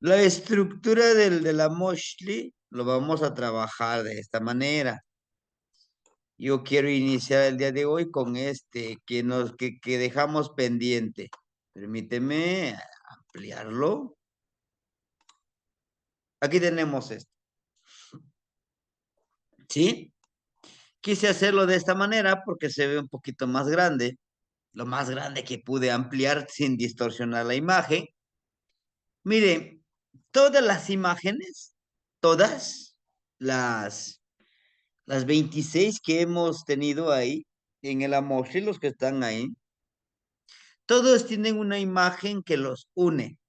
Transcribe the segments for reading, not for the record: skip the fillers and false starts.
La estructura de la Moshli lo vamos a trabajar de esta manera. Yo quiero iniciar el día de hoy con este que dejamos pendiente. Permíteme ampliarlo. Aquí tenemos esto. ¿Sí? Quise hacerlo de esta manera porque se ve un poquito más grande. Lo más grande que pude ampliar sin distorsionar la imagen. Miren, todas las imágenes, todas las, las 26 que hemos tenido ahí en el Amoshi, los que están ahí, todos tienen una imagen que los une,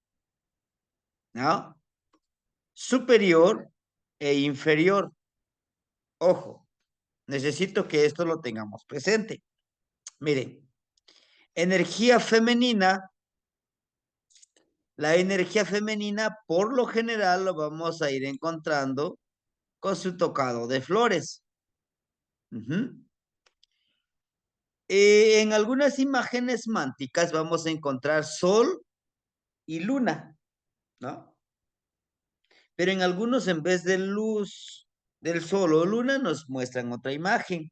¿no? Superior e inferior. Ojo, necesito que esto lo tengamos presente. Miren, energía femenina, la energía femenina por lo general lo vamos a ir encontrando con su tocado de flores. Ujú. En algunas imágenes mánticas vamos a encontrar sol y luna, ¿no? Pero en algunos, en vez de luz del sol o luna, nos muestran otra imagen.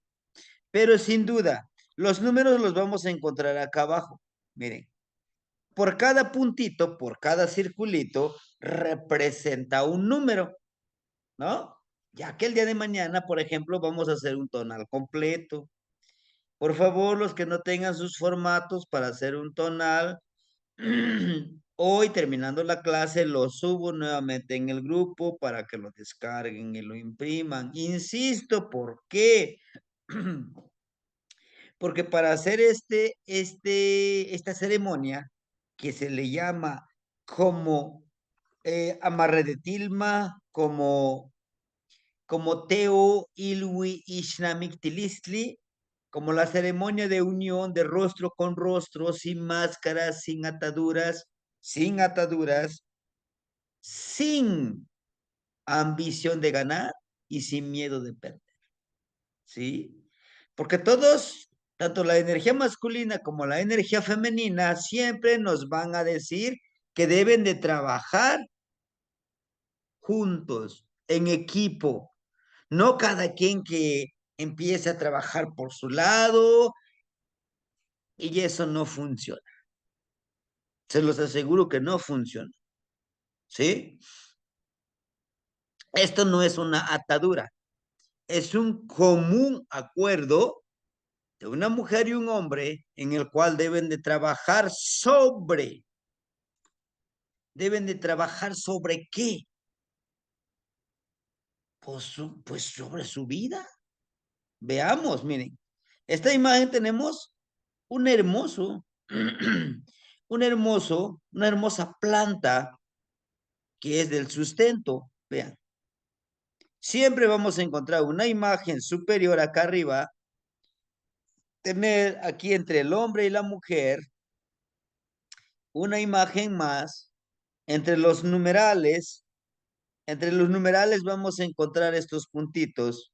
Pero sin duda, los números los vamos a encontrar acá abajo. Miren, por cada puntito, por cada circulito, representa un número, ¿no? Ya que el día de mañana, por ejemplo, vamos a hacer un tonal completo. Por favor, los que no tengan sus formatos para hacer un tonal, hoy terminando la clase lo subo nuevamente en el grupo para que lo descarguen y lo impriman. Insisto, ¿por qué? Porque para hacer esta ceremonia que se le llama como amarre de tilma, como Teo Ilwi Ishnamik Tilistli, como la ceremonia de unión de rostro con rostro, sin máscaras, sin ataduras, sin ambición de ganar y sin miedo de perder, ¿sí? Porque todos, tanto la energía masculina como la energía femenina, siempre nos van a decir que deben de trabajar juntos, en equipo, no cada quien que empiece a trabajar por su lado y eso no funciona. Se los aseguro que no funciona, ¿sí? Esto no es una atadura, es un común acuerdo de una mujer y un hombre en el cual deben de trabajar sobre qué, pues sobre su vida. Veamos, miren, esta imagen tenemos un hermoso, una hermosa planta que es del sustento. Vean, siempre vamos a encontrar una imagen superior acá arriba, tener aquí entre el hombre y la mujer una imagen más, entre los numerales, entre los numerales vamos a encontrar estos puntitos,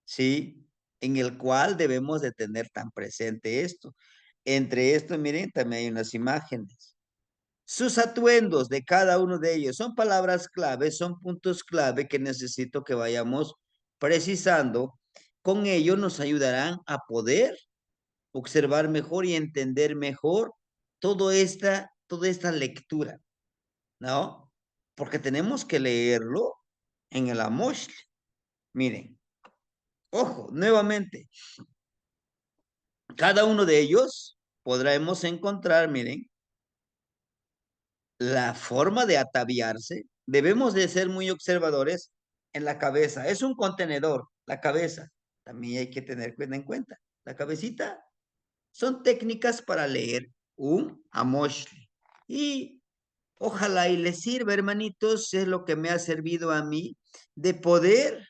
¿sí? En el cual debemos de tener tan presente esto. Entre esto, miren, también hay unas imágenes. Sus atuendos de cada uno de ellos son palabras clave, son puntos clave que necesito que vayamos precisando. Con ello nos ayudarán a poder observar mejor y entender mejor toda esta lectura, ¿no? Porque tenemos que leerlo en el Amosh. Miren, ojo, nuevamente, cada uno de ellos podremos encontrar, miren, la forma de ataviarse. Debemos de ser muy observadores en la cabeza. Es un contenedor, la cabeza. También hay que tener en cuenta. La cabecita son técnicas para leer un Amoshli. Y ojalá y les sirva, hermanitos, es lo que me ha servido a mí de poder,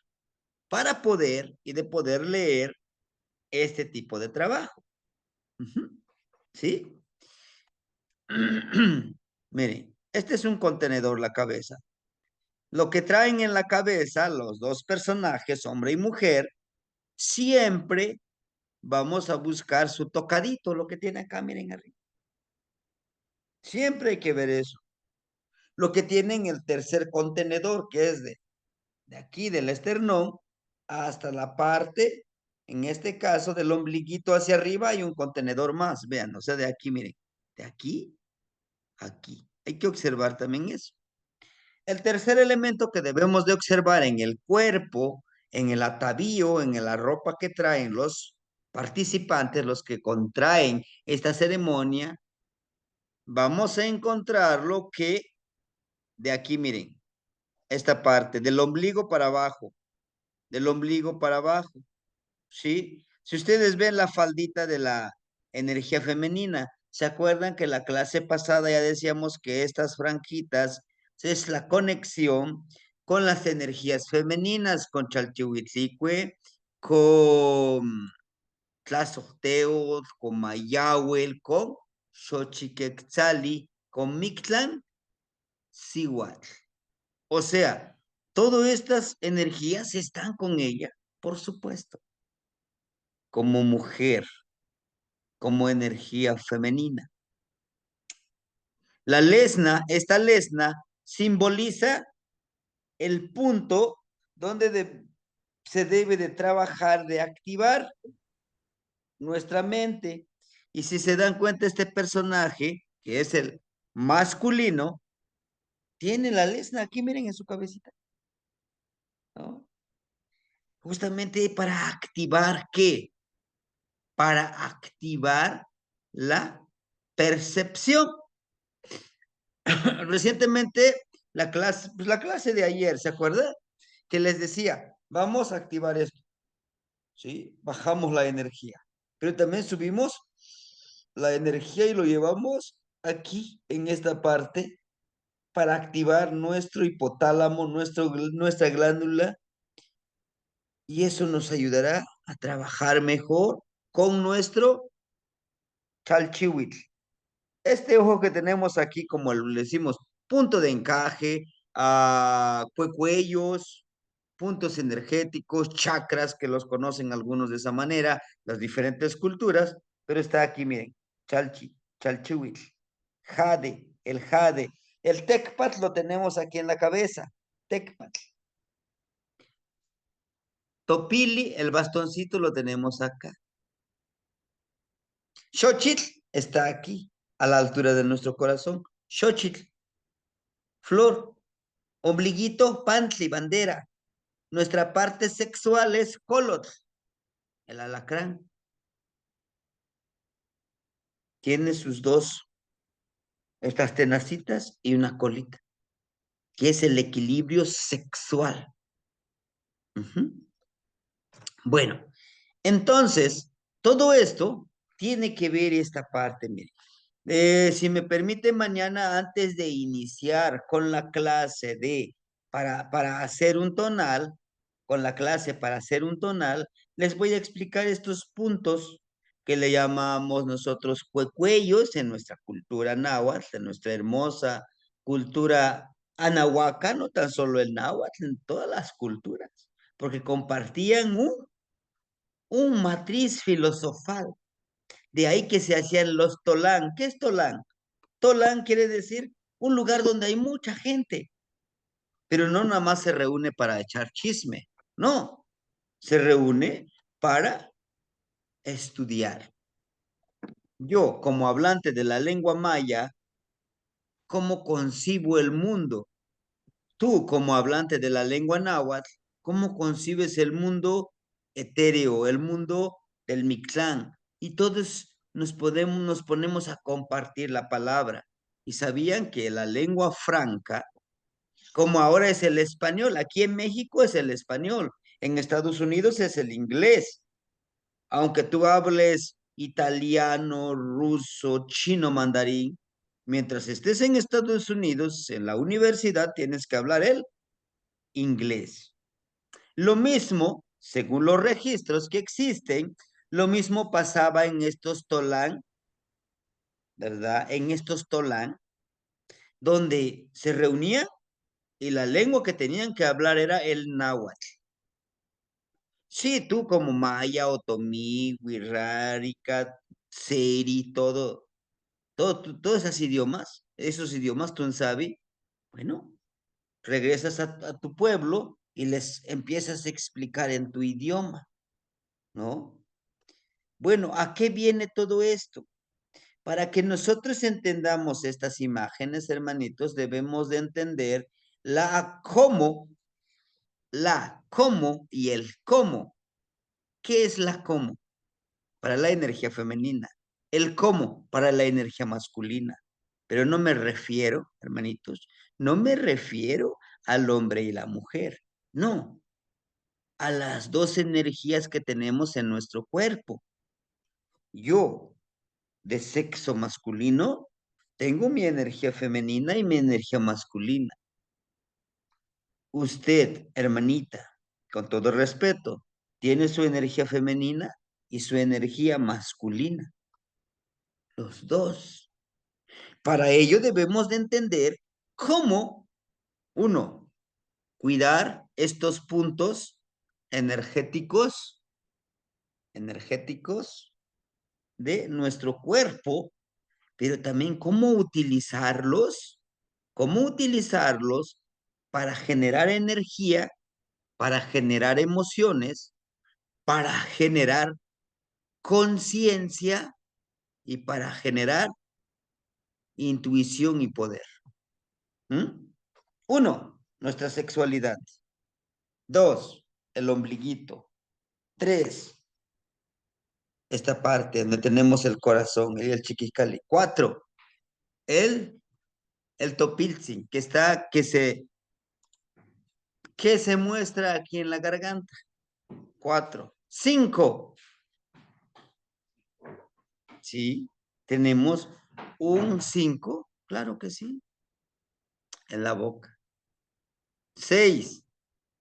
para poder y de poder leer este tipo de trabajo. ¿Sí? Miren, este es un contenedor, la cabeza. Lo que traen en la cabeza los dos personajes, hombre y mujer, siempre vamos a buscar su tocadito, lo que tiene acá, miren arriba. Siempre hay que ver eso. lo que tienen el tercer contenedor, que es de aquí del esternón hasta la parte, en este caso, del ombliguito hacia arriba hay un contenedor más, vean, o sea, de aquí, miren, de aquí a aquí. Hay que observar también eso. El tercer elemento que debemos de observar en el cuerpo, en el atavío, en la ropa que traen los participantes, los que contraen esta ceremonia, vamos a encontrar lo que de aquí, miren, esta parte, del ombligo para abajo, del ombligo para abajo, ¿sí? Si ustedes ven la faldita de la energía femenina, ¿se acuerdan que la clase pasada ya decíamos que estas franjitas es la conexión con las energías femeninas, con Chalchihuitzicue, con Tlazoteotl, con Mayahuel, con Xochiquetzali, con Mictlán, Cihuatl? O sea, todas estas energías están con ella, por supuesto, como mujer, como energía femenina. La lesna, esta lesna, simboliza el punto donde se debe de trabajar, de activar nuestra mente. Y si se dan cuenta, este personaje, que es el masculino, tiene la lesna aquí, miren, en su cabecita, ¿no? Justamente para activar, ¿qué? Para activar la percepción. Recientemente, la clase de ayer, ¿se acuerda? Que les decía, vamos a activar esto, ¿sí? Bajamos la energía, pero también subimos la energía y lo llevamos aquí, en esta parte, para activar nuestro hipotálamo, nuestra glándula, y eso nos ayudará a trabajar mejor con nuestro chalchihuitl. Este ojo que tenemos aquí, como le decimos, punto de encaje, cuellos, puntos energéticos, chakras, que los conocen algunos de esa manera, las diferentes culturas, pero está aquí, miren, chalchihuitl, jade, el tecpat lo tenemos aquí en la cabeza, tecpat. Topili, el bastoncito lo tenemos acá. Xochitl está aquí, a la altura de nuestro corazón. Xochitl, flor, ombliguito, pantli, bandera. Nuestra parte sexual es colot, el alacrán. Tiene sus dos, estas tenacitas y una colita, que es el equilibrio sexual. Ujú. Bueno, entonces, todo esto tiene que ver esta parte, miren. Si me permite, mañana, antes de iniciar con la clase para hacer un tonal, con la clase para hacer un tonal, les voy a explicar estos puntos que le llamamos nosotros cuecuellos en nuestra cultura náhuatl, en nuestra hermosa cultura anahuaca, no tan solo el náhuatl, en todas las culturas, porque compartían un matriz filosofal. De ahí que se hacían los tolán. ¿Qué es tolán? Tolán quiere decir un lugar donde hay mucha gente, pero no nada más se reúne para echar chisme, no, se reúne para estudiar. Yo, como hablante de la lengua maya, ¿cómo concibo el mundo? Tú, como hablante de la lengua náhuatl, ¿cómo concibes el mundo etéreo, el mundo del Mictlán? Y todos nos ponemos a compartir la palabra. Y sabían que la lengua franca, como ahora es el español, aquí en México es el español, en Estados Unidos es el inglés. Aunque tú hables italiano, ruso, chino, mandarín, mientras estés en Estados Unidos, en la universidad, tienes que hablar el inglés. Lo mismo, según los registros que existen, lo mismo pasaba en estos tolán, ¿verdad? En estos tolán, donde se reunían y la lengua que tenían que hablar era el náhuatl. Sí, tú como maya, otomí, wixárika, seri, todos esos idiomas, tú sabes, Bueno, regresas a tu pueblo y les empiezas a explicar en tu idioma, ¿no? Bueno, ¿a qué viene todo esto? Para que nosotros entendamos estas imágenes, hermanitos, debemos de entender la cómo y el cómo. ¿Qué es la cómo? Para la energía femenina. El cómo para la energía masculina. Pero no me refiero, hermanitos, no me refiero al hombre y la mujer. No, a las dos energías que tenemos en nuestro cuerpo. Yo, de sexo masculino, tengo mi energía femenina y mi energía masculina. Usted, hermanita, con todo respeto, tiene su energía femenina y su energía masculina. Los dos. Para ello debemos de entender cómo, uno, cuidar estos puntos energéticos, energéticos de nuestro cuerpo, pero también cómo utilizarlos para generar energía, para generar emociones, para generar conciencia y para generar intuición y poder. ¿Mm? Uno, nuestra sexualidad. Dos, el ombliguito. Tres, esta parte donde tenemos el corazón y el chiquicali. Cuatro, el, el topiltzin, que se muestra aquí en la garganta. Cuatro. Cinco, sí, tenemos un cinco, claro que sí, en la boca. Seis,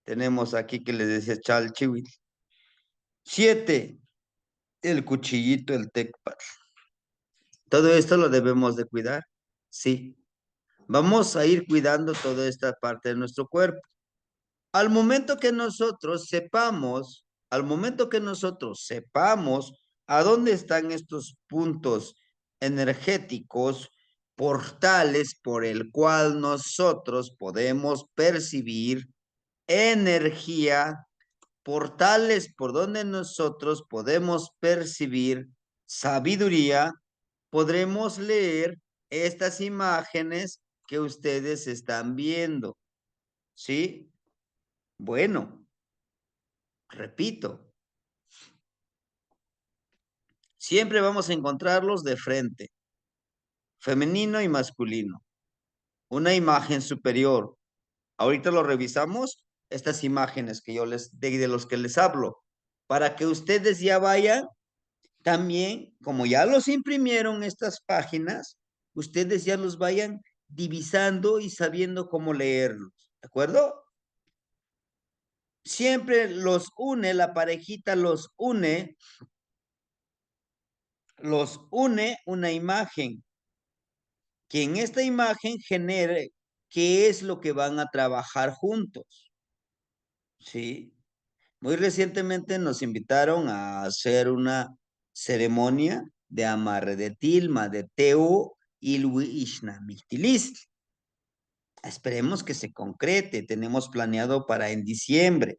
tenemos aquí que les decía chalchihuil. Siete, el cuchillito, el tecpat. Todo esto lo debemos de cuidar, sí. Vamos a ir cuidando toda esta parte de nuestro cuerpo. Al momento que nosotros sepamos a dónde están estos puntos energéticos, portales por el cual nosotros podemos percibir energía, portales por donde nosotros podemos percibir sabiduría, podremos leer estas imágenes que ustedes están viendo, ¿sí? Bueno, repito, siempre vamos a encontrarlos de frente, femenino y masculino, una imagen superior. Ahorita lo revisamos, estas imágenes que de los que les hablo, para que ustedes ya vayan también, como ya los imprimieron estas páginas, ustedes ya los vayan divisando y sabiendo cómo leerlos, ¿de acuerdo? Siempre los une, la parejita los une una imagen, que en esta imagen genere qué es lo que van a trabajar juntos, ¿sí? Muy recientemente nos invitaron a hacer una ceremonia de amarre de tilma, de Teo Ilwi Ishnamihtilistli. Esperemos que se concrete, tenemos planeado para en diciembre.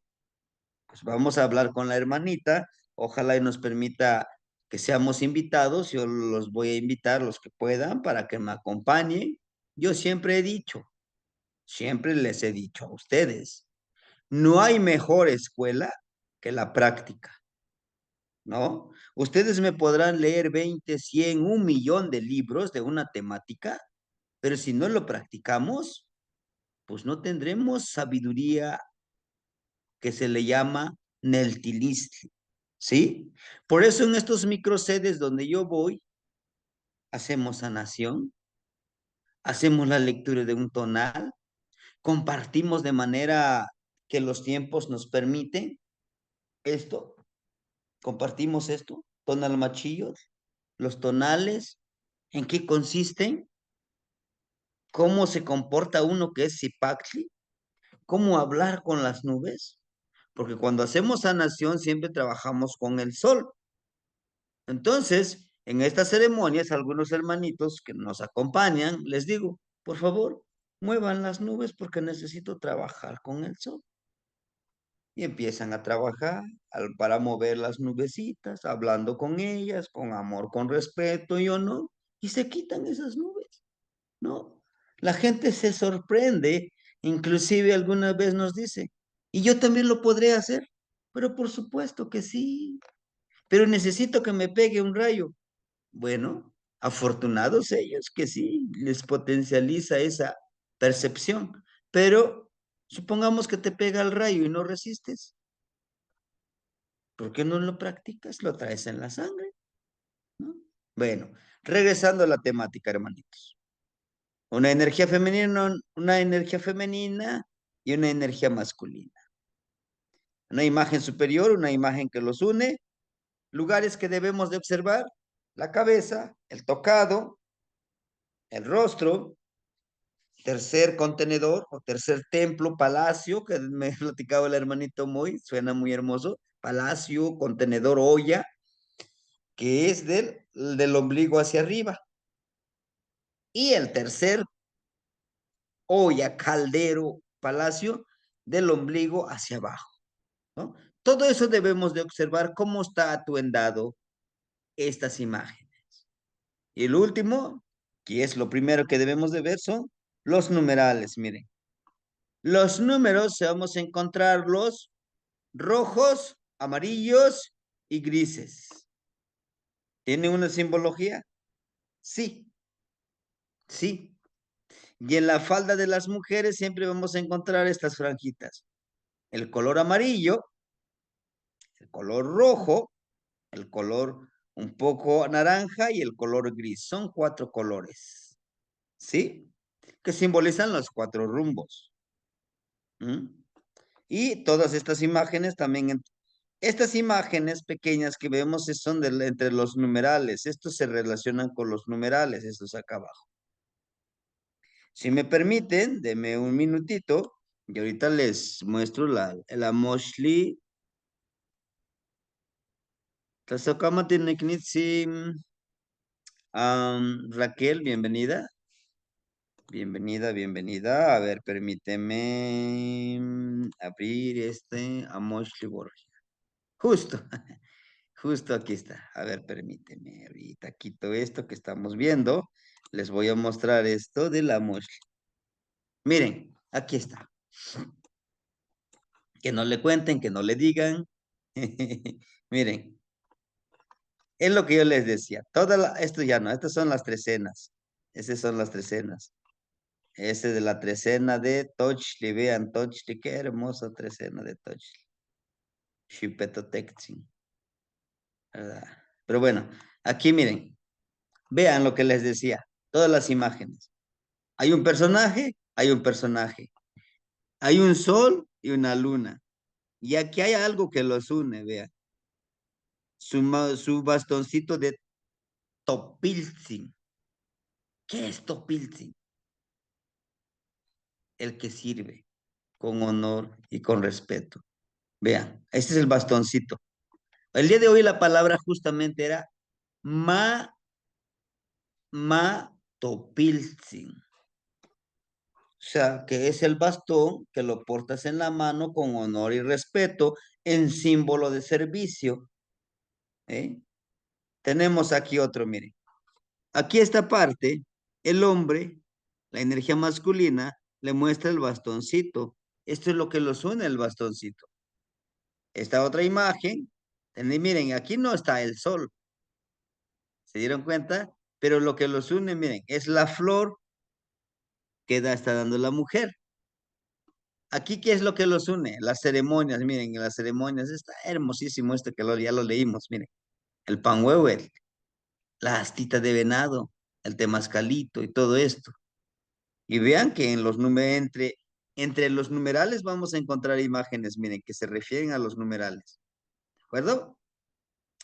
Pues vamos a hablar con la hermanita, ojalá y nos permita que seamos invitados, yo los voy a invitar, los que puedan, para que me acompañen. Yo siempre les he dicho a ustedes, no hay mejor escuela que la práctica, ¿no? Ustedes me podrán leer 20, 100, 1 millón de libros de una temática, pero si no lo practicamos, pues no tendremos sabiduría que se le llama Neltilistli, ¿sí? Por eso en estos microsedes donde yo voy, hacemos sanación, hacemos la lectura de un tonal, compartimos de manera que los tiempos nos permiten esto, compartimos esto, tonal machillos, los tonales, ¿en qué consisten? ¿Cómo se comporta uno que es Zipactli? ¿Cómo hablar con las nubes? Porque cuando hacemos sanación siempre trabajamos con el sol. Entonces, en estas ceremonias, algunos hermanitos que nos acompañan, les digo, por favor, muevan las nubes porque necesito trabajar con el sol. Y empiezan a trabajar para mover las nubecitas, hablando con ellas, con amor, con respeto, y o no, y se quitan esas nubes, ¿no? La gente se sorprende, inclusive alguna vez nos dice, y yo también lo podré hacer, pero por supuesto que sí, pero necesito que me pegue un rayo. Bueno, afortunados ellos que sí, les potencializa esa percepción, pero supongamos que te pega el rayo y no resistes. ¿Por qué no lo practicas? Lo traes en la sangre, ¿no? Bueno, regresando a la temática, hermanitos. Una energía femenina y una energía masculina. Una imagen superior, una imagen que los une. Lugares que debemos de observar: la cabeza, el tocado, el rostro. Tercer contenedor o tercer templo, palacio, que me platicaba el hermanito muy, suena muy hermoso. Palacio, contenedor, olla, que es del ombligo hacia arriba. Y el tercer olla, caldero, palacio, del ombligo hacia abajo, ¿no? Todo eso debemos de observar cómo está atuendado estas imágenes. Y el último, que es lo primero que debemos de ver, son los numerales. Miren, los números vamos a encontrarlos rojos, amarillos y grises. ¿Tiene una simbología? Sí, sí. Y en la falda de las mujeres siempre vamos a encontrar estas franjitas: el color amarillo, el color rojo, el color un poco naranja y el color gris. Son 4 colores, ¿sí? Que simbolizan los 4 rumbos. ¿Mm? Y todas estas imágenes también, estas imágenes pequeñas que vemos son entre los numerales. Estos se relacionan con los numerales, estos acá abajo. Si me permiten, denme un minutito y ahorita les muestro la Moshli. Tasokama Tineknitsim. Raquel, bienvenida. Bienvenida, bienvenida. A ver, permíteme abrir a Moshli Borgia. Justo, justo aquí está. A ver, permíteme. Ahorita quito esto que estamos viendo. Les voy a mostrar esto de la Moshli. Miren, aquí está. Que no le cuenten, que no le digan. Miren, es lo que yo les decía. Esto ya no, estas son las trecenas. Esas son las trecenas. Ese de la trecena de Tochli, vean Tochli, qué hermosa trecena de Tochli. Xipetotectzin, ¿verdad? Pero bueno, aquí miren, vean lo que les decía, todas las imágenes. Hay un personaje, hay un personaje. Hay un sol y una luna. Y aquí hay algo que los une, vean. Su bastoncito de Topiltzin. ¿Qué es Topiltzin? El que sirve con honor y con respeto. Vean, este es el bastoncito. El día de hoy la palabra justamente era ma, topiltzin. O sea, que es el bastón que lo portas en la mano con honor y respeto en símbolo de servicio. ¿Eh? Tenemos aquí otro, miren. Aquí esta parte, el hombre, la energía masculina, le muestra el bastoncito. Esto es lo que los une, el bastoncito. Esta otra imagen, miren, aquí no está el sol, ¿se dieron cuenta? Pero lo que los une, miren, es la flor que está dando la mujer. Aquí, ¿qué es lo que los une? Las ceremonias, miren, en las ceremonias está hermosísimo esto que ya lo leímos, miren. El pan huehuel, la astita de venado, el temazcalito y todo esto. Y vean que entre los numerales vamos a encontrar imágenes, miren, que se refieren a los numerales. ¿De acuerdo?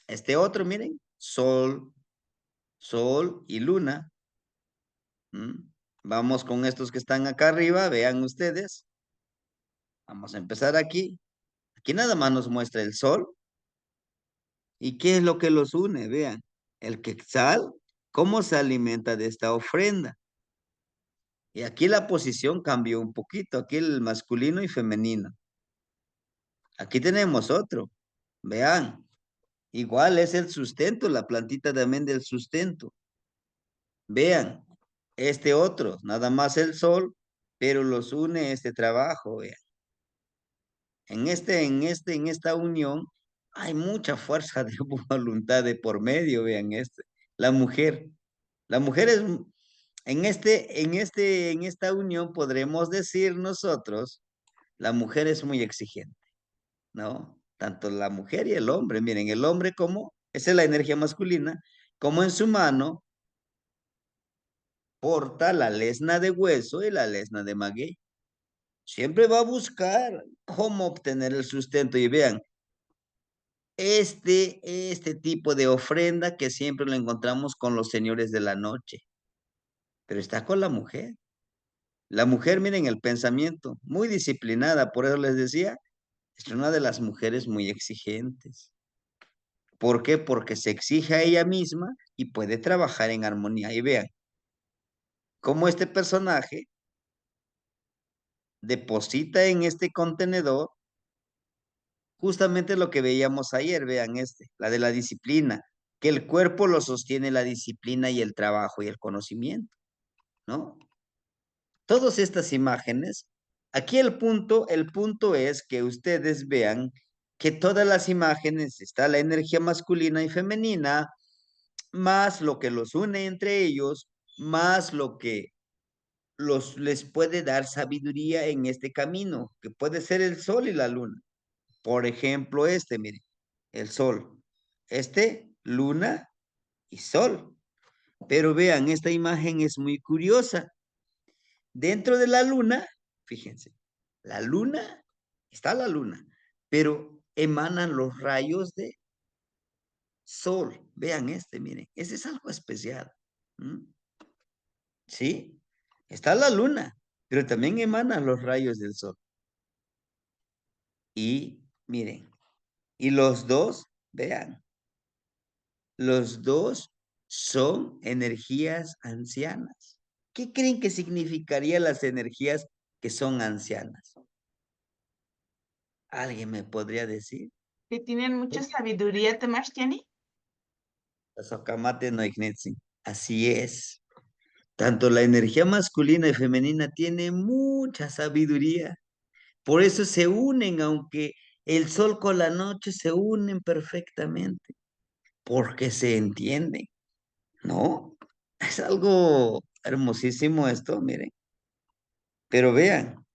Este otro, miren, sol, sol y luna. Vamos con estos que están acá arriba, vean ustedes. Vamos a empezar aquí. Aquí nada más nos muestra el sol. ¿Y qué es lo que los une? Vean, el quetzal, ¿cómo se alimenta de esta ofrenda? Y aquí la posición cambió un poquito, aquí el masculino y femenino. Aquí tenemos otro, vean, igual es el sustento, la plantita también del sustento. Vean, este otro, nada más el sol, pero los une este trabajo, vean. En esta unión hay mucha fuerza de voluntad de por medio, vean este. La mujer, la mujer es, en esta unión podremos decir nosotros, la mujer es muy exigente, ¿no? Tanto la mujer y el hombre, miren, el hombre como, esa es la energía masculina, como en su mano porta la lesna de hueso y la lesna de maguey. Siempre va a buscar cómo obtener el sustento y vean, este tipo de ofrenda que siempre lo encontramos con los señores de la noche, pero está con la mujer. La mujer, miren el pensamiento, muy disciplinada, por eso les decía, es una de las mujeres muy exigentes. ¿Por qué? Porque se exige a ella misma y puede trabajar en armonía. Y vean, cómo este personaje deposita en este contenedor justamente lo que veíamos ayer, vean la de la disciplina, que el cuerpo lo sostiene la disciplina y el trabajo y el conocimiento, ¿no? Todas estas imágenes, aquí el punto es que ustedes vean que todas las imágenes está la energía masculina y femenina, más lo que los une entre ellos, más lo que les puede dar sabiduría en este camino, que puede ser el sol y la luna. Por ejemplo, miren, el sol. Luna y sol. Pero vean, esta imagen es muy curiosa. Dentro de la luna, fíjense, la luna, está la luna, pero emanan los rayos de sol. Vean miren, ese es algo especial. ¿Mm? ¿Sí? Está la luna, pero también emanan los rayos del sol. Y miren, y los dos, vean, los dos son energías ancianas. ¿Qué creen que significarían las energías que son ancianas? ¿Alguien me podría decir? Que tienen mucha sabiduría, Temashtiani. Sokamate no ignitzin. Así es. Tanto la energía masculina y femenina tiene mucha sabiduría. Por eso se unen, aunque el sol con la noche se unen perfectamente, porque se entienden, ¿no? Es algo hermosísimo esto, miren. Pero vean,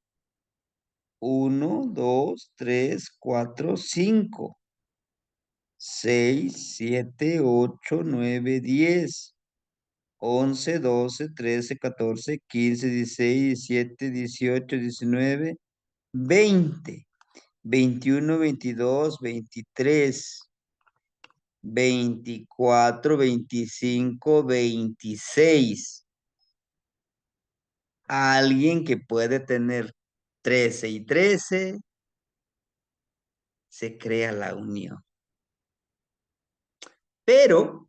1, 2, 3, 4, 5, 6, 7, 8, 9, 10, 11, 12, 13, 14, 15, 17, 18, 19, 20, 21, 22, 23, 24, 25, 26. Alguien que puede tener 13 y 13, se crea la unión. Pero,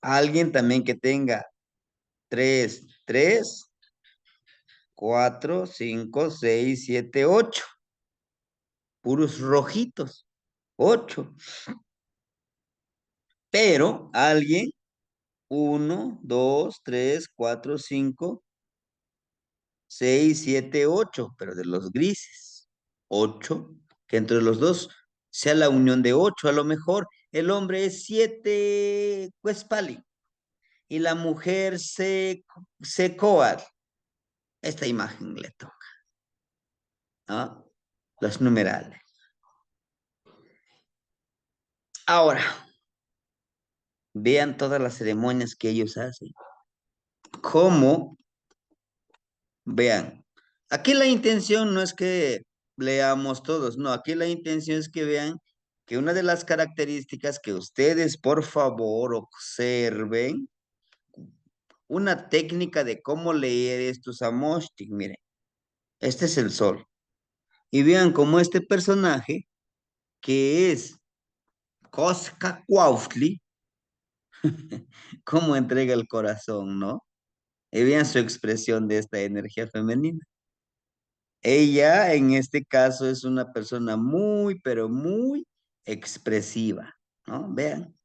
alguien también que tenga 3, 3, 4, 5, 6, 7, 8, puros rojitos, 8. Pero alguien, 1, 2, 3, 4, 5, 6, 7, 8, pero de los grises, 8, que entre los dos sea la unión de 8. A lo mejor el hombre es 7 Cuespali y la mujer se Coal. Esta imagen le toca, ¿no? Los numerales. Ahora, vean todas las ceremonias que ellos hacen. ¿Cómo? Vean. Aquí la intención no es que leamos todos, no, aquí la intención es que vean que una de las características que ustedes, por favor, observen, una técnica de cómo leer estos amoshtik. Miren, este es el sol. Y vean cómo este personaje, que es Koska Cuautli, cómo entrega el corazón, ¿no? Y vean su expresión de esta energía femenina. Ella, en este caso, es una persona muy, pero muy expresiva, ¿no? Vean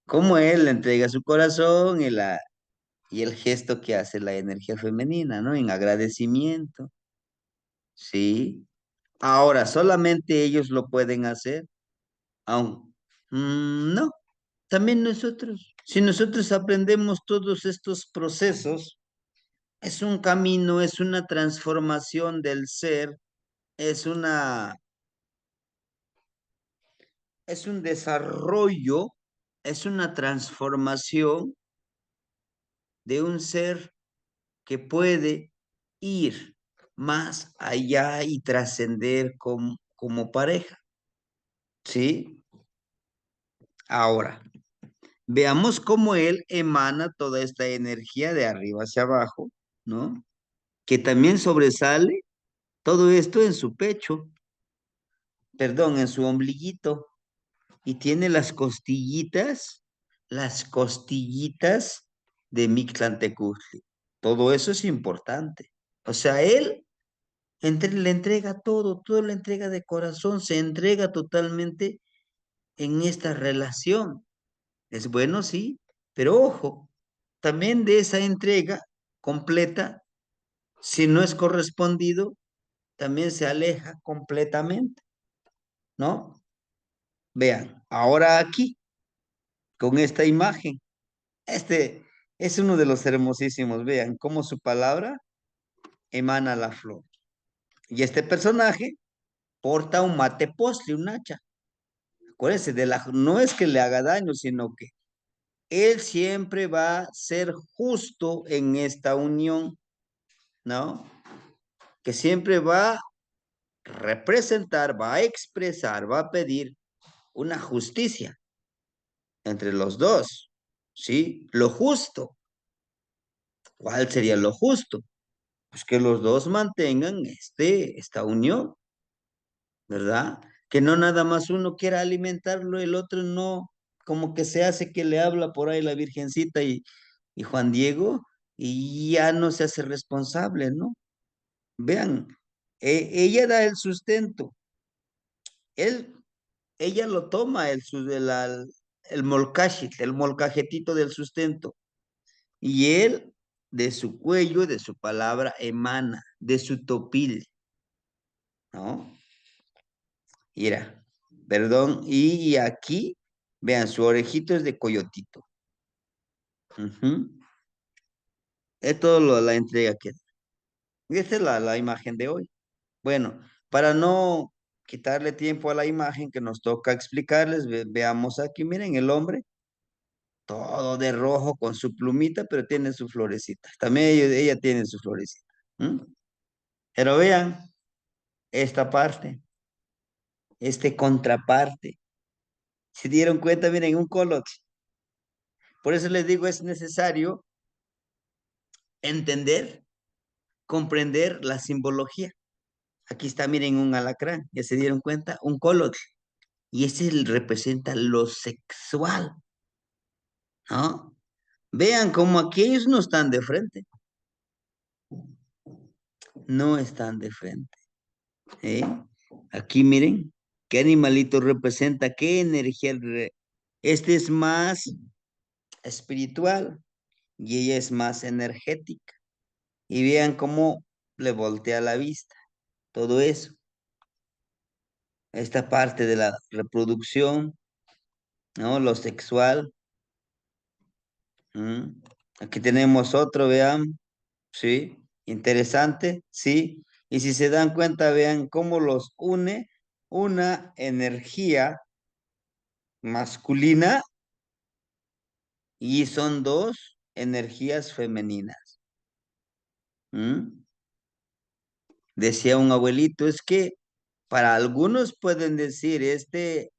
cómo él le entrega su corazón y el gesto que hace la energía femenina, ¿no? En agradecimiento, ¿sí? Ahora, solamente ellos lo pueden hacer, aún, no, también nosotros. Si nosotros aprendemos todos estos procesos, es un camino, es una transformación del ser, es una, es un desarrollo, es una transformación de un ser que puede ir más allá y trascender como pareja, ¿sí? Ahora, veamos cómo él emana toda esta energía de arriba hacia abajo, ¿no? Que también sobresale todo esto en su pecho, perdón, en su ombliguito, y tiene las costillitas de Mictlantecutli. Todo eso es importante. O sea, él le entrega todo, todo le entrega de corazón, se entrega totalmente en esta relación. Es bueno, sí, pero ojo, también de esa entrega completa, si no es correspondido, también se aleja completamente, ¿no? Vean, ahora aquí, con esta imagen, este es uno de los hermosísimos, vean cómo su palabra emana la flor. Y este personaje porta un mate postre, un hacha. Acuérdense, no es que le haga daño, sino que él siempre va a ser justo en esta unión, ¿no? Que siempre va a representar, va a expresar, va a pedir una justicia entre los dos, ¿sí? Lo justo. ¿Cuál sería lo justo? Pues que los dos mantengan esta unión, ¿verdad? Que no nada más uno quiera alimentarlo, el otro no, como que se hace que le habla por ahí la Virgencita y Juan Diego y ya no se hace responsable, ¿no? Vean, ella da el sustento, él, ella lo toma, el molcajit, el molcajetito del sustento, y él de su cuello, de su palabra, emana, de su topil, ¿no? Mira, perdón, y aquí, vean, su orejito es de coyotito. Ujú. Es todo la entrega que da. Y esta es la imagen de hoy. Bueno, para no quitarle tiempo a la imagen que nos toca explicarles, veamos aquí, miren, el hombre, todo de rojo con su plumita, pero tiene su florecita. También ella tiene su florecita. ¿Mm? Pero vean esta parte, este contraparte. ¿Se dieron cuenta? Miren, un color. Por eso les digo, es necesario entender, comprender la simbología. Aquí está, miren, un alacrán, ¿ya se dieron cuenta? Un color. Y ese representa lo sexual, ¿no? Vean cómo aquí ellos no están de frente, no están de frente, ¿eh? Aquí miren, qué animalito representa, qué energía. Este es más espiritual y ella es más energética. Y vean cómo le voltea la vista, todo eso. Esta parte de la reproducción, ¿no? Lo sexual. ¿Mm? Aquí tenemos otro, vean, sí, interesante, sí. Y si se dan cuenta, vean cómo los une una energía masculina y son dos energías femeninas. ¿Mm? Decía un abuelito, es que para algunos pueden decir, este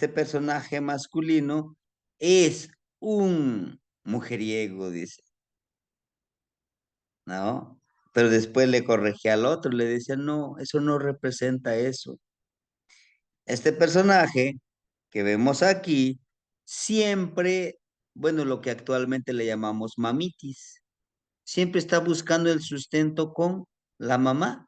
personaje masculino es un mujeriego, dice, ¿no? Pero después le corregía al otro, le decía, no, eso no representa eso. Este personaje que vemos aquí, siempre, bueno, lo que actualmente le llamamos mamitis, siempre está buscando el sustento con la mamá,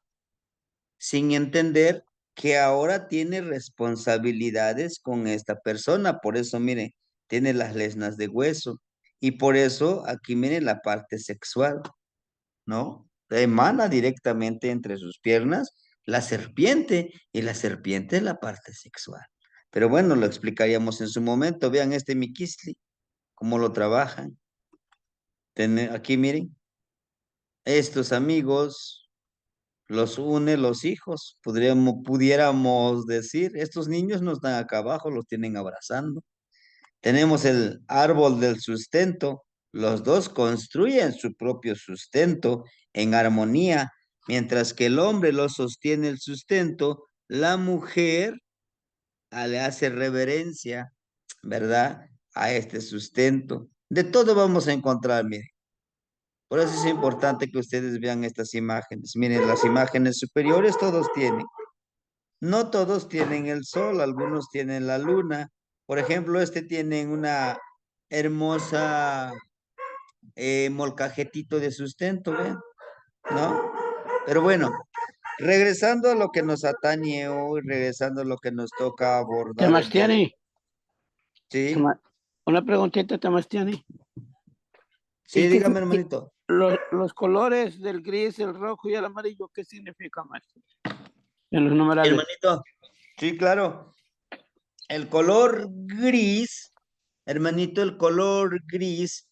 sin entender que ahora tiene responsabilidades con esta persona. Por eso, mire, tiene las lesnas de hueso. Y por eso aquí, mire, la parte sexual, ¿no? Emana directamente entre sus piernas la serpiente, y la serpiente es la parte sexual. Pero bueno, lo explicaríamos en su momento. Vean este Miquisli, cómo lo trabajan. Aquí miren, estos amigos los une los hijos, pudiéramos decir, estos niños no están acá abajo, los tienen abrazando. Tenemos el árbol del sustento, los dos construyen su propio sustento en armonía, mientras que el hombre lo sostiene el sustento, la mujer le hace reverencia, ¿verdad? A este sustento. De todo vamos a encontrar, miren. Por eso es importante que ustedes vean estas imágenes. Miren, las imágenes superiores todos tienen. No todos tienen el sol, algunos tienen la luna. Por ejemplo, este tiene una hermosa molcajetito de sustento, ¿ven? ¿No? Pero bueno, regresando a lo que nos atañe hoy, regresando a lo que nos toca abordar el día de hoy. Temastiani, Sí, una preguntita, Temastiani. sí, dígame, hermanito. Los colores del gris, el rojo y el amarillo, ¿qué significan, maestro? En los numerales. Hermanito, sí, claro. El color gris, hermanito, el color gris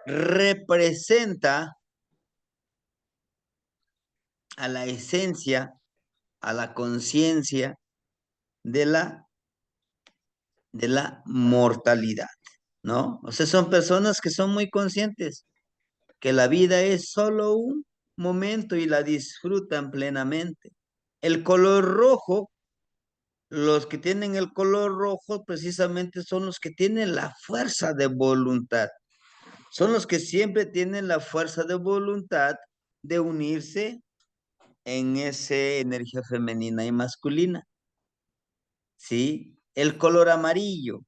representa a la esencia, a la conciencia de la mortalidad, ¿no? O sea, son personas que son muy conscientes que la vida es solo un momento y la disfrutan plenamente. El color rojo, los que tienen el color rojo precisamente son los que tienen la fuerza de voluntad. Son los que siempre tienen la fuerza de voluntad de unirse en esa energía femenina y masculina. ¿Sí? El color amarillo.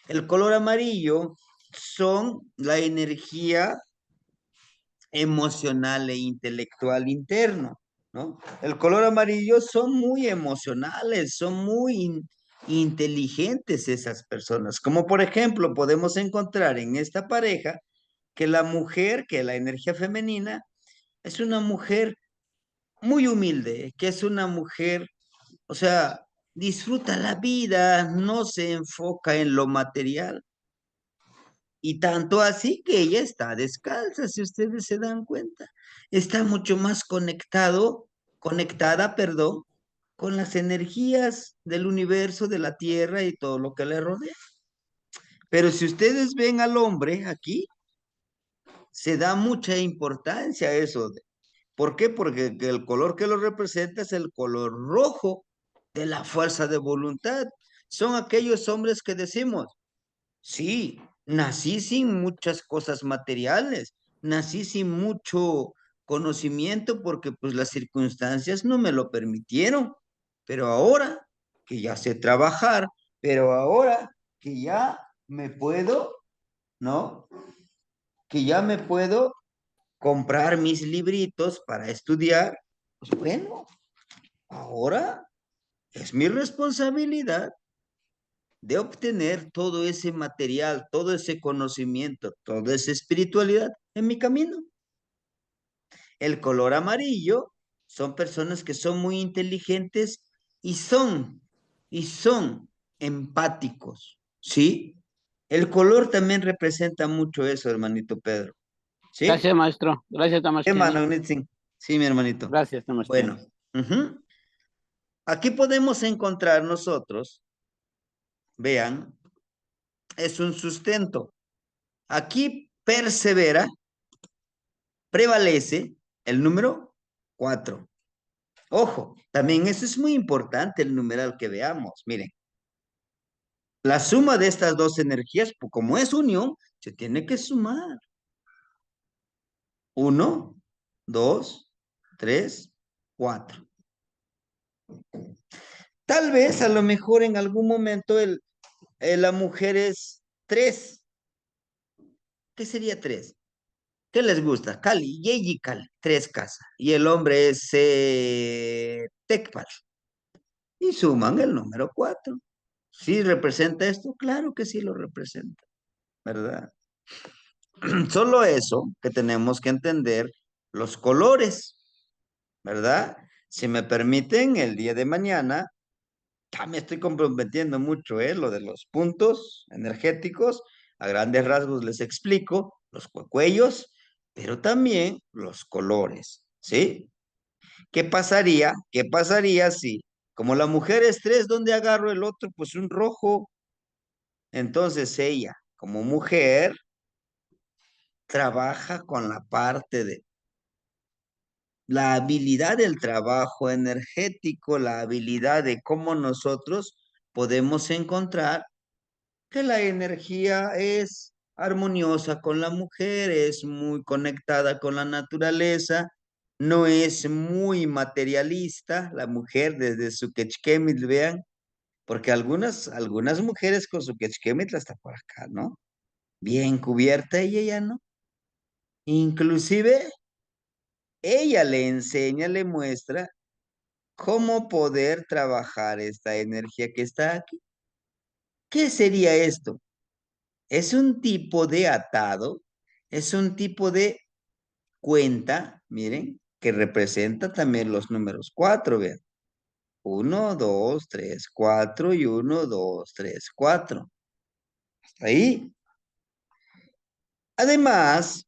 El color amarillo son la energía emocional e intelectual interno, ¿no? El color amarillo son muy emocionales, son muy inteligentes esas personas. Como por ejemplo, podemos encontrar en esta pareja que la mujer, que la energía femenina, es una mujer muy humilde, que es una mujer, o sea, disfruta la vida, no se enfoca en lo material. Y tanto así que ella está descalza, si ustedes se dan cuenta. Está mucho más conectada, perdón, con las energías del universo, de la tierra y todo lo que le rodea. Pero si ustedes ven al hombre aquí, se da mucha importancia a eso. ¿Por qué? Porque el color que lo representa es el color rojo de la fuerza de voluntad. Son aquellos hombres que decimos, sí, nací sin muchas cosas materiales, nací sin mucho conocimiento porque pues las circunstancias no me lo permitieron, pero ahora que ya sé trabajar, pero ahora que ya me puedo, ¿no? Que ya me puedo comprar mis libritos para estudiar, pues bueno, ahora es mi responsabilidad de obtener todo ese material, todo ese conocimiento, toda esa espiritualidad en mi camino. El color amarillo son personas que son muy inteligentes y son empáticos, ¿sí? El color también representa mucho eso, hermanito Pedro, ¿sí? Gracias, maestro. Gracias, ¿Qué Temastiani. mano, Nitzin? Sí, mi hermanito. Gracias, Temastiani. Bueno, ujú. Aquí podemos encontrar nosotros, vean, es un sustento. Aquí persevera, prevalece el número 4. Ojo, también eso es muy importante el numeral que veamos. Miren, la suma de estas dos energías, como es unión, se tiene que sumar. 1, 2, 3, 4. Tal vez a lo mejor en algún momento la mujer es 3. ¿Qué sería 3? ¿Qué les gusta? Cali, Yeyi Cali, 3 casas. Y el hombre es Tecpal. Y suman el número 4. ¿Sí representa esto? Claro que sí lo representa, ¿verdad? Solo eso que tenemos que entender los colores, ¿verdad? Si me permiten, el día de mañana, ya me estoy comprometiendo mucho, ¿eh? Lo de los puntos energéticos, a grandes rasgos les explico, los cuellos, pero también los colores, ¿sí? ¿Qué pasaría? ¿Qué pasaría si, como la mujer es 3, ¿dónde agarro el otro? Pues un rojo. Entonces ella, como mujer, trabaja con la parte de la habilidad del trabajo energético, la habilidad de cómo nosotros podemos encontrar que la energía es armoniosa con la mujer, es muy conectada con la naturaleza, no es muy materialista, la mujer desde su quechquemit, vean, porque algunas mujeres con su quechquemit está por acá, ¿no? Bien cubierta y ella no. Inclusive ella le enseña, le muestra cómo poder trabajar esta energía que está aquí. ¿Qué sería esto? Es un tipo de atado, es un tipo de cuenta, miren, que representa también los números 4, vean. 1, 2, 3, 4 y 1, 2, 3, 4. Hasta ahí. Además,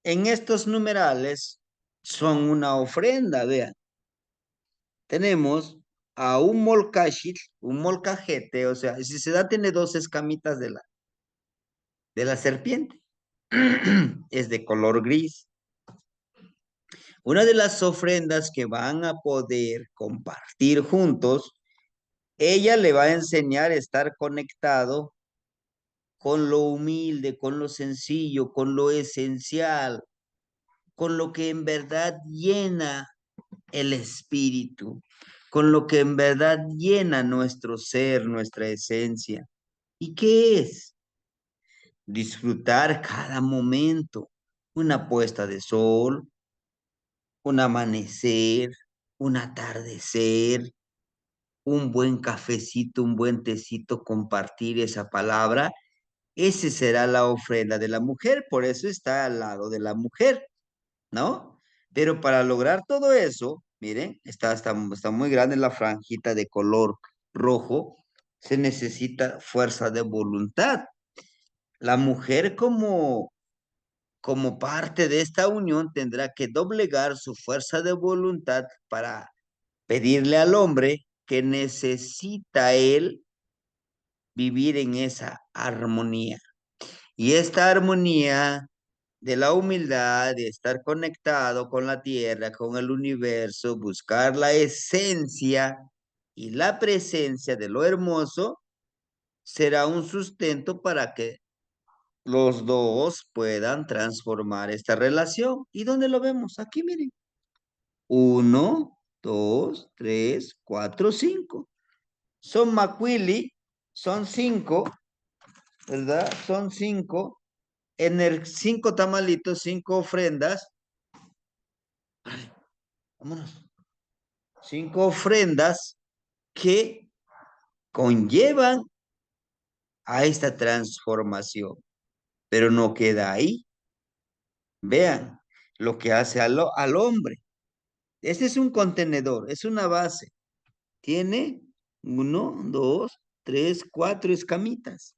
en estos numerales son una ofrenda, vean. Tenemos a un molcajit, un molcajete, o sea, si se da, tiene 2 escamitas de la serpiente. Es de color gris. Una de las ofrendas que van a poder compartir juntos, ella le va a enseñar a estar conectado con lo humilde, con lo sencillo, con lo esencial, con lo que en verdad llena el espíritu, con lo que en verdad llena nuestro ser, nuestra esencia. ¿Y qué es? Disfrutar cada momento, una puesta de sol, un amanecer, un atardecer, un buen cafecito, un buen tecito, compartir esa palabra. Ese será la ofrenda de la mujer, por eso está al lado de la mujer, ¿no? Pero para lograr todo eso, miren, está muy grande la franjita de color rojo, se necesita fuerza de voluntad. La mujer como parte de esta unión tendrá que doblegar su fuerza de voluntad para pedirle al hombre que necesita él vivir en esa armonía. Y esta armonía de la humildad, de estar conectado con la tierra, con el universo, buscar la esencia y la presencia de lo hermoso, será un sustento para que los dos puedan transformar esta relación. ¿Y dónde lo vemos? Aquí, miren. 1, 2, 3, 4, 5. Son macuili, son 5, ¿verdad? Son 5. En el 5 tamalitos, 5 ofrendas. Vámonos. 5 ofrendas que conllevan a esta transformación. Pero no queda ahí. Vean lo que hace al hombre. Este es un contenedor, es una base. Tiene 1, 2, 3, 4 escamitas.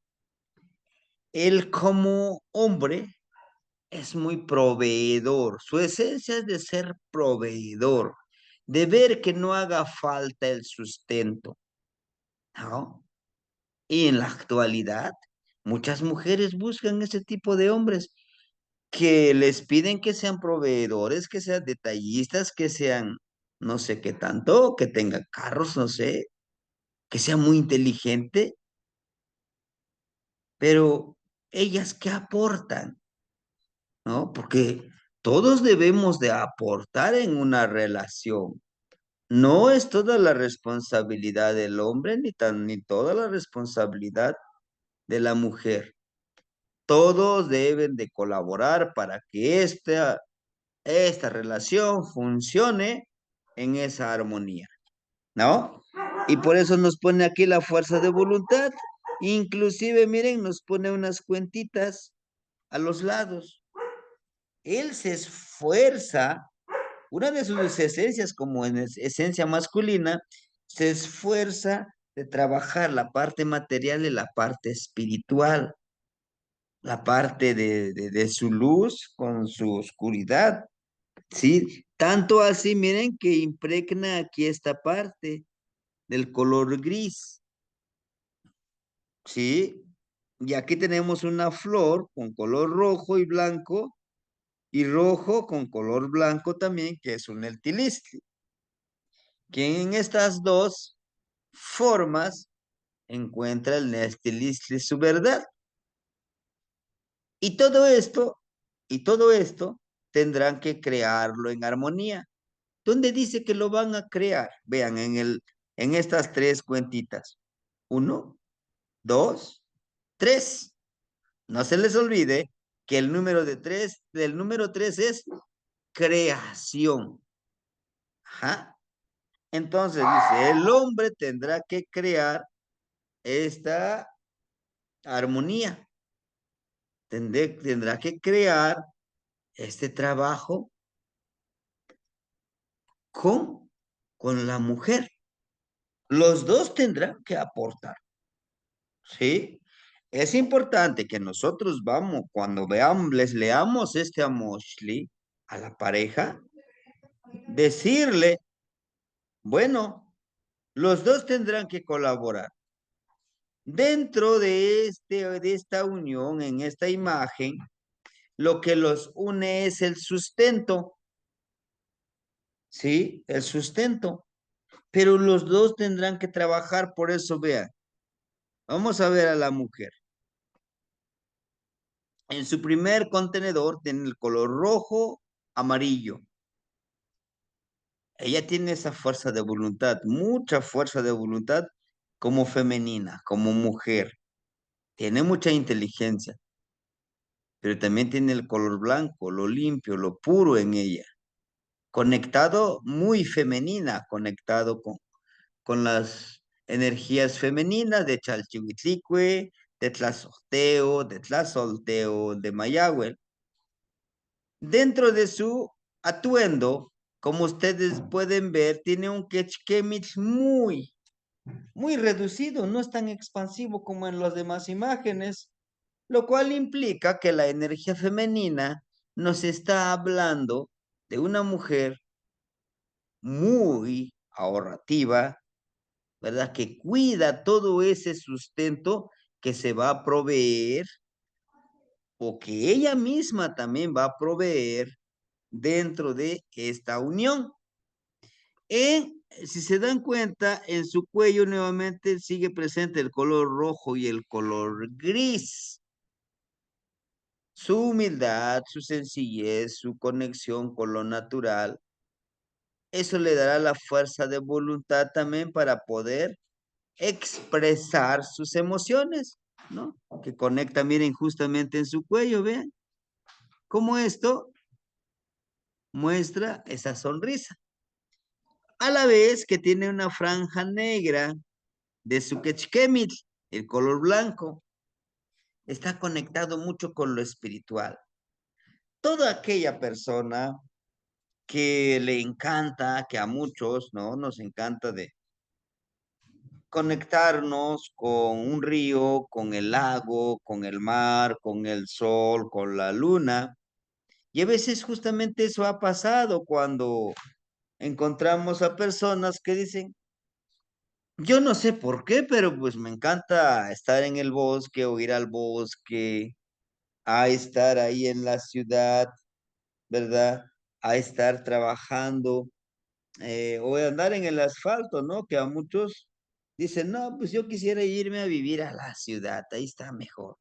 Él como hombre es muy proveedor. Su esencia es de ser proveedor, de ver que no haga falta el sustento, ¿no? Y en la actualidad, muchas mujeres buscan ese tipo de hombres que les piden que sean proveedores, que sean detallistas, que sean no sé qué tanto, que tengan carros, no sé, que sea muy inteligente, pero ellas qué aportan, ¿no? Porque todos debemos de aportar en una relación. No es toda la responsabilidad del hombre ni toda la responsabilidad de la mujer. Todos deben de colaborar para que esta relación funcione en esa armonía, ¿no? Y por eso nos pone aquí la fuerza de voluntad. Inclusive, miren, nos pone unas cuentitas a los lados. Él se esfuerza, una de sus esencias como en esencia masculina, se esfuerza de trabajar la parte material y la parte espiritual, la parte de su luz con su oscuridad, ¿sí? Tanto así, miren, que impregna aquí esta parte del color gris, ¿sí? Y aquí tenemos una flor con color rojo y blanco, y rojo con color blanco también, que es un eltilistli, que en estas dos formas encuentra el nestilistli su verdad. Y todo esto tendrán que crearlo en armonía. ¿Dónde dice que lo van a crear? Vean, en estas tres cuentitas. 1, 2, 3. No se les olvide que el número del número 3 es creación. Ajá. Entonces dice, el hombre tendrá que crear esta armonía. Tendrá que crear este trabajo con, con la mujer. Los dos tendrán que aportar, ¿sí? Es importante que nosotros cuando les leamos este Amoshli a la pareja, decirle, bueno, los dos tendrán que colaborar. Dentro de esta unión, en esta imagen, lo que los une es el sustento, ¿sí? El sustento. Pero los dos tendrán que trabajar, por eso vean. Vamos a ver a la mujer. En su primer contenedor tiene el color rojo, amarillo. Ella tiene esa fuerza de voluntad, mucha fuerza de voluntad como femenina, como mujer. Tiene mucha inteligencia, pero también tiene el color blanco, lo limpio, lo puro en ella. Conectado, muy femenina, conectado con las energías femeninas de Chalchihuitlicue, de Tlazolteo, de Tlazolteo, de Mayagüel. Dentro de su atuendo, como ustedes pueden ver, tiene un quechquemich muy reducido, no es tan expansivo como en las demás imágenes, lo cual implica que la energía femenina nos está hablando de una mujer muy ahorrativa, ¿verdad? Que cuida todo ese sustento que se va a proveer o que ella misma también va a proveer dentro de esta unión. Si se dan cuenta, en su cuello nuevamente sigue presente el color rojo y el color gris. Su humildad, su sencillez, su conexión con lo natural, eso le dará la fuerza de voluntad también para poder expresar sus emociones, ¿no? Que conecta, miren, justamente en su cuello, vean, cómo esto muestra esa sonrisa. A la vez que tiene una franja negra de su quechquemil, el color blanco, está conectado mucho con lo espiritual. Toda aquella persona que le encanta, que a muchos, ¿no? Nos encanta de conectarnos con un río, con el lago, con el mar, con el sol, con la luna. Y a veces justamente eso ha pasado cuando encontramos a personas que dicen, yo no sé por qué, pero pues me encanta estar en el bosque o ir al bosque, a estar ahí en la ciudad, ¿verdad? A estar trabajando o andar en el asfalto, ¿no? Que a muchos dicen, no, pues yo quisiera irme a vivir a la ciudad, ahí está mejor.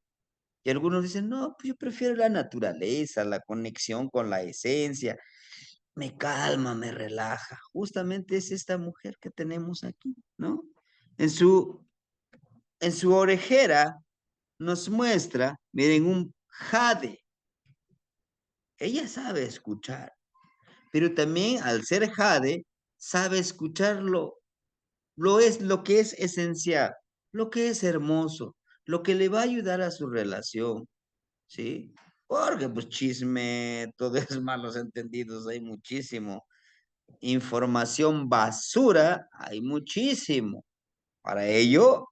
Y algunos dicen, no, pues yo prefiero la naturaleza, la conexión con la esencia, me calma, me relaja. Justamente es esta mujer que tenemos aquí, ¿no? En su orejera nos muestra, miren, un jade. Ella sabe escuchar, pero también al ser jade, sabe escucharlo. Lo que es esencial, lo que es hermoso, lo que le va a ayudar a su relación, ¿sí? Porque pues chisme, todo es malos entendidos, hay muchísimo. Información basura, hay muchísimo. Para ello,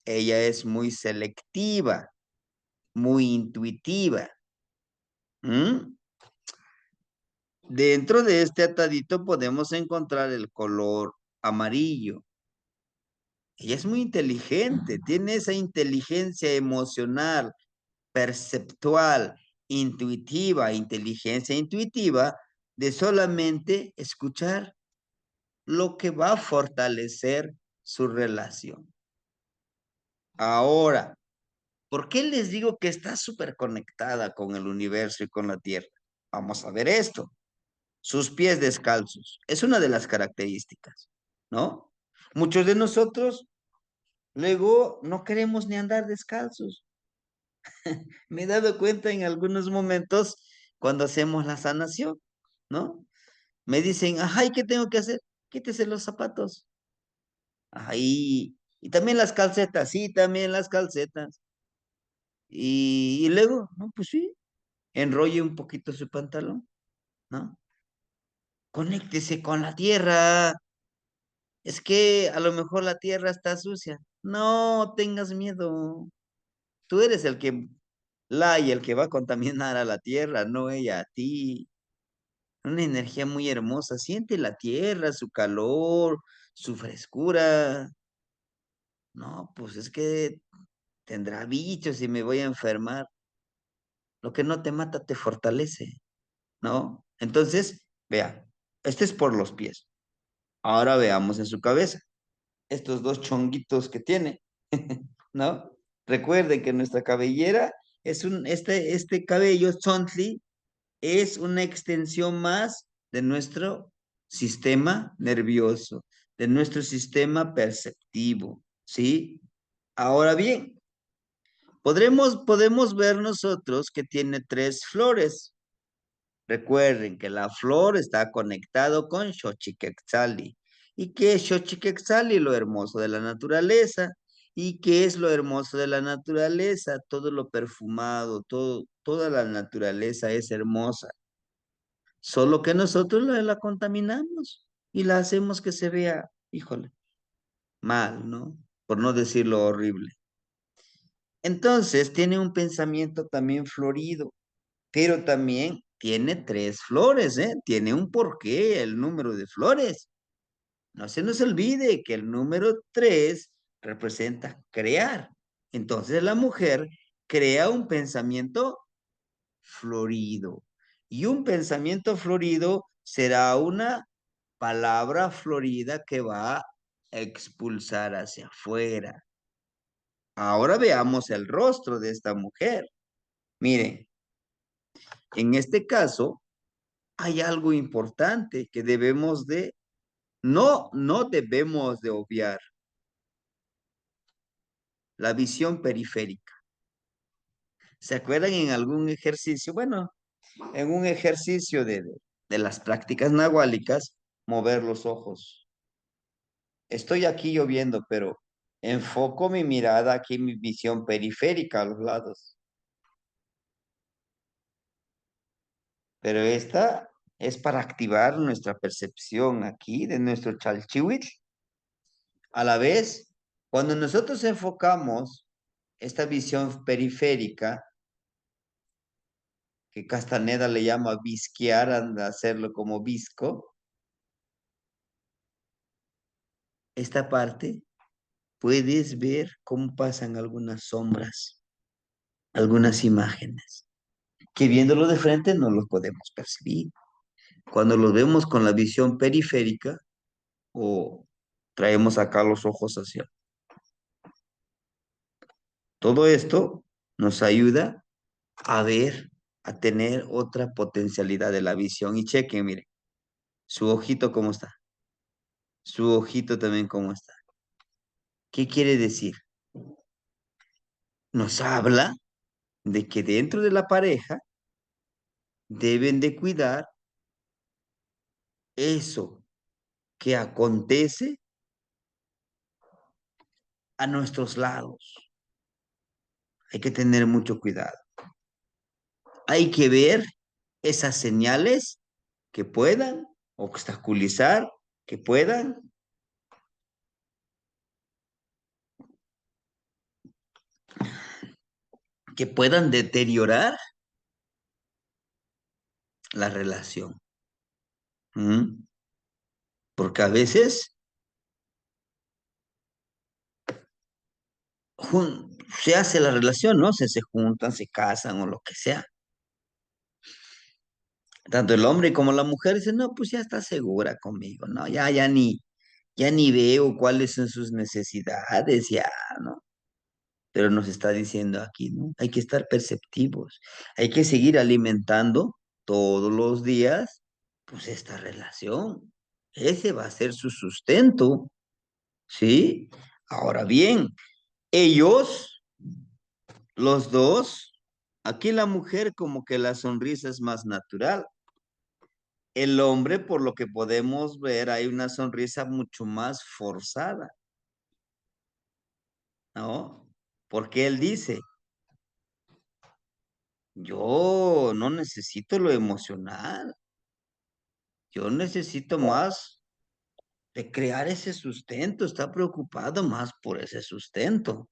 ella es muy selectiva, muy intuitiva. ¿Mm? Dentro de este atadito podemos encontrar el color amarillo. Ella es muy inteligente, tiene esa inteligencia emocional, perceptual, intuitiva, inteligencia intuitiva de solamente escuchar lo que va a fortalecer su relación. Ahora, ¿por qué les digo que está súper conectada con el universo y con la tierra? Vamos a ver esto. Sus pies descalzos. Es una de las características, ¿no? Muchos de nosotros luego no queremos ni andar descalzos. Me he dado cuenta en algunos momentos cuando hacemos la sanación, ¿no? Me dicen, ay, ¿qué tengo que hacer? Quítese los zapatos. Ahí. Y también las calcetas, sí, también las calcetas. Y luego, no, pues sí, enrolle un poquito su pantalón, ¿no? Conéctese con la tierra. Es que a lo mejor la tierra está sucia. No tengas miedo. Tú eres el que y el que va a contaminar a la tierra, no ella a ti. Una energía muy hermosa. Siente la tierra, su calor, su frescura. No, pues es que tendrá bichos y me voy a enfermar. Lo que no te mata te fortalece, ¿no? Entonces, vea, este es por los pies. Ahora veamos en su cabeza. Estos dos chonguitos que tiene, ¿no? Recuerden que nuestra cabellera es este cabello, Chontli, es una extensión más de nuestro sistema nervioso, de nuestro sistema perceptivo, ¿sí? Ahora bien, podemos ver nosotros que tiene tres flores. Recuerden que la flor está conectado con Xochiquetzali. ¿Y qué es Xochiquetzali? Lo hermoso de la naturaleza. ¿Y qué es lo hermoso de la naturaleza? Todo lo perfumado, toda la naturaleza es hermosa. Solo que nosotros la contaminamos y la hacemos que se vea, híjole, mal, ¿no? Por no decirlo horrible. Entonces tiene un pensamiento también florido, pero también tiene tres flores, ¿eh? Tiene un porqué el número de flores. No se nos olvide que el número tres representa crear. Entonces la mujer crea un pensamiento florido. Y un pensamiento florido será una palabra florida que va a expulsar hacia afuera. Ahora veamos el rostro de esta mujer. Miren, en este caso hay algo importante que debemos de, no debemos de obviar, la visión periférica. ¿Se acuerdan en algún ejercicio? Bueno, en un ejercicio de las prácticas nahuálicas, mover los ojos. Estoy aquí lloviendo, pero enfoco mi mirada aquí, mi visión periférica a los lados. Pero esta es para activar nuestra percepción aquí de nuestro chalchihuitl. A la vez, cuando nosotros enfocamos esta visión periférica, que Castaneda le llama visquear, anda a hacerlo como visco, esta parte puedes ver cómo pasan algunas sombras, algunas imágenes, que viéndolo de frente no los podemos percibir. Cuando los vemos con la visión periférica o traemos acá los ojos hacia. Todo esto nos ayuda a ver, a tener otra potencialidad de la visión. Y chequen, miren, su ojito cómo está, su ojito también cómo está. ¿Qué quiere decir? nos habla de que dentro de la pareja deben de cuidar eso que acontece a nuestros lados. Hay que tener mucho cuidado. Hay que ver esas señales que puedan obstaculizar, que puedan deteriorar la relación. ¿Mm? Porque a veces se hace la relación, ¿no? Se juntan, se casan o lo que sea. Tanto el hombre como la mujer dicen, no, pues ya está segura conmigo, ¿no? Ya ni veo cuáles son sus necesidades, ya, ¿no? Pero nos está diciendo aquí, ¿no? Hay que estar perceptivos, hay que seguir alimentando todos los días, pues esta relación. Ese va a ser su sustento, ¿sí? Ahora bien, ellos, los dos, aquí la mujer como que la sonrisa es más natural. El hombre, por lo que podemos ver, hay una sonrisa mucho más forzada, ¿no? Porque él dice, yo no necesito lo emocional, yo necesito más de crear ese sustento, está preocupado más por ese sustento.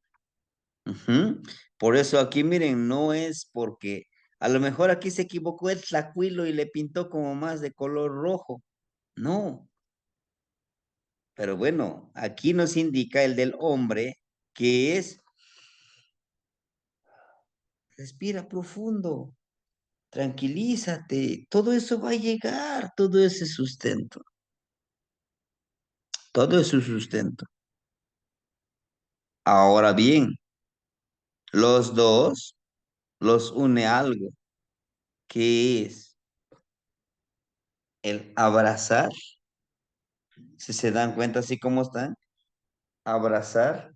Ujú. Por eso aquí, miren, no es porque a lo mejor aquí se equivocó el tlacuilo y le pintó como más de color rojo. No, pero bueno, aquí nos indica el del hombre que es, respira profundo, tranquilízate, todo eso va a llegar, todo ese sustento, todo es su sustento. Ahora bien, los dos los une algo, que es el abrazar. Si se dan cuenta así como están, abrazar.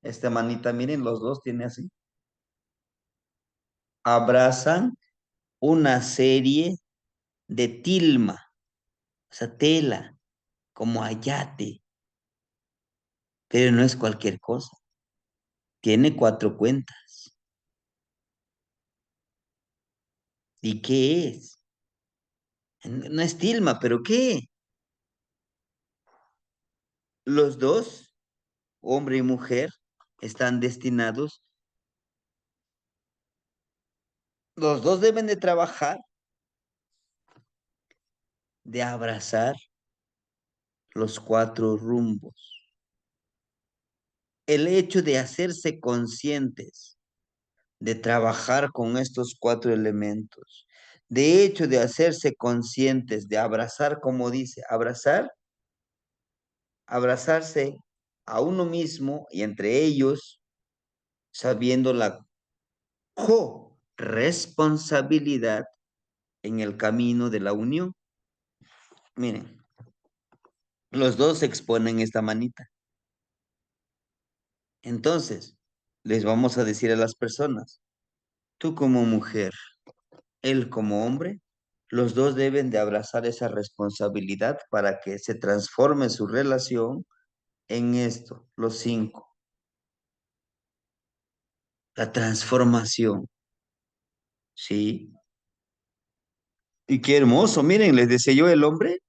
Esta manita, miren, los dos tiene así. Abrazan una serie de tilma, o sea, tela, como ayate, pero no es cualquier cosa. Tiene 4 cuentas. ¿Y qué es? No es tilma, pero ¿qué? Los dos, hombre y mujer, están destinados, los dos deben de trabajar, de abrazar los 4 rumbos. El hecho de hacerse conscientes, de trabajar con estos 4 elementos, de hecho de hacerse conscientes, de abrazar, como dice, abrazarse a uno mismo y entre ellos, sabiendo la corresponsabilidad en el camino de la unión. Miren, los dos exponen esta manita. Entonces, les vamos a decir a las personas, tú como mujer, él como hombre, los dos deben de abrazar esa responsabilidad para que se transforme su relación en esto, los 5. La transformación, ¿sí? Y qué hermoso, miren, les decía yo el hombre,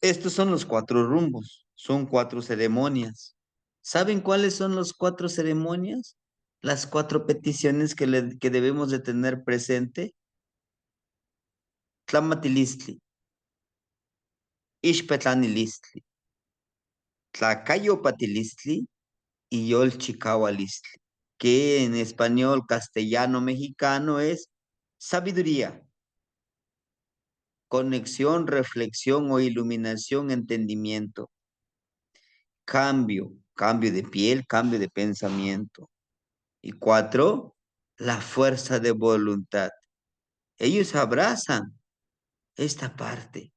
estos son los 4 rumbos, son 4 ceremonias. ¿Saben cuáles son las 4 ceremonias? Las 4 peticiones que debemos de tener presente. Tlamatilistli, Ixpetlanilistli, Tlacayopatilistli y Yolchicaualistli, que en español castellano mexicano es sabiduría, conexión, reflexión o iluminación, entendimiento, cambio de piel, cambio de pensamiento. Y 4, la fuerza de voluntad. Ellos abrazan esta parte,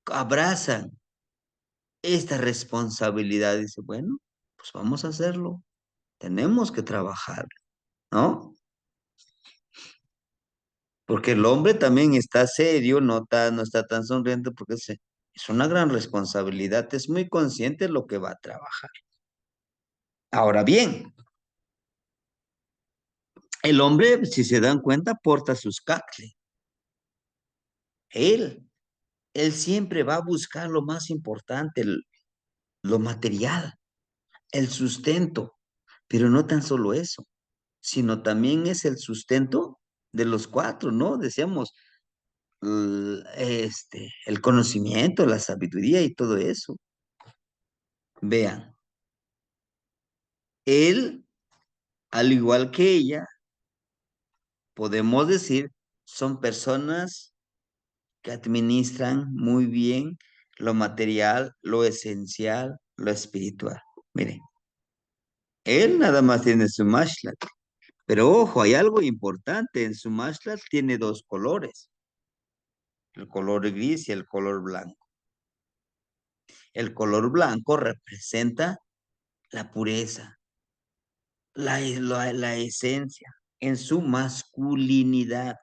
abrazan esta responsabilidad. Dice, bueno, pues vamos a hacerlo. Tenemos que trabajar, ¿no? Porque el hombre también está serio, no está tan sonriente porque es una gran responsabilidad, es muy consciente de lo que va a trabajar. Ahora bien, el hombre, si se dan cuenta, porta sus cacles. Él, él siempre va a buscar lo más importante, lo material, el sustento, pero no tan solo eso, sino también es el sustento de los cuatro, ¿no? Decíamos, el conocimiento, la sabiduría y todo eso. Vean, él, al igual que ella, podemos decir, son personas que administran muy bien lo material, lo esencial, lo espiritual. Miren, él nada más tiene su mashlat, pero ojo, hay algo importante, en su mashlat tiene dos colores, el color gris y el color blanco. El color blanco representa la pureza, la esencia en su masculinidad,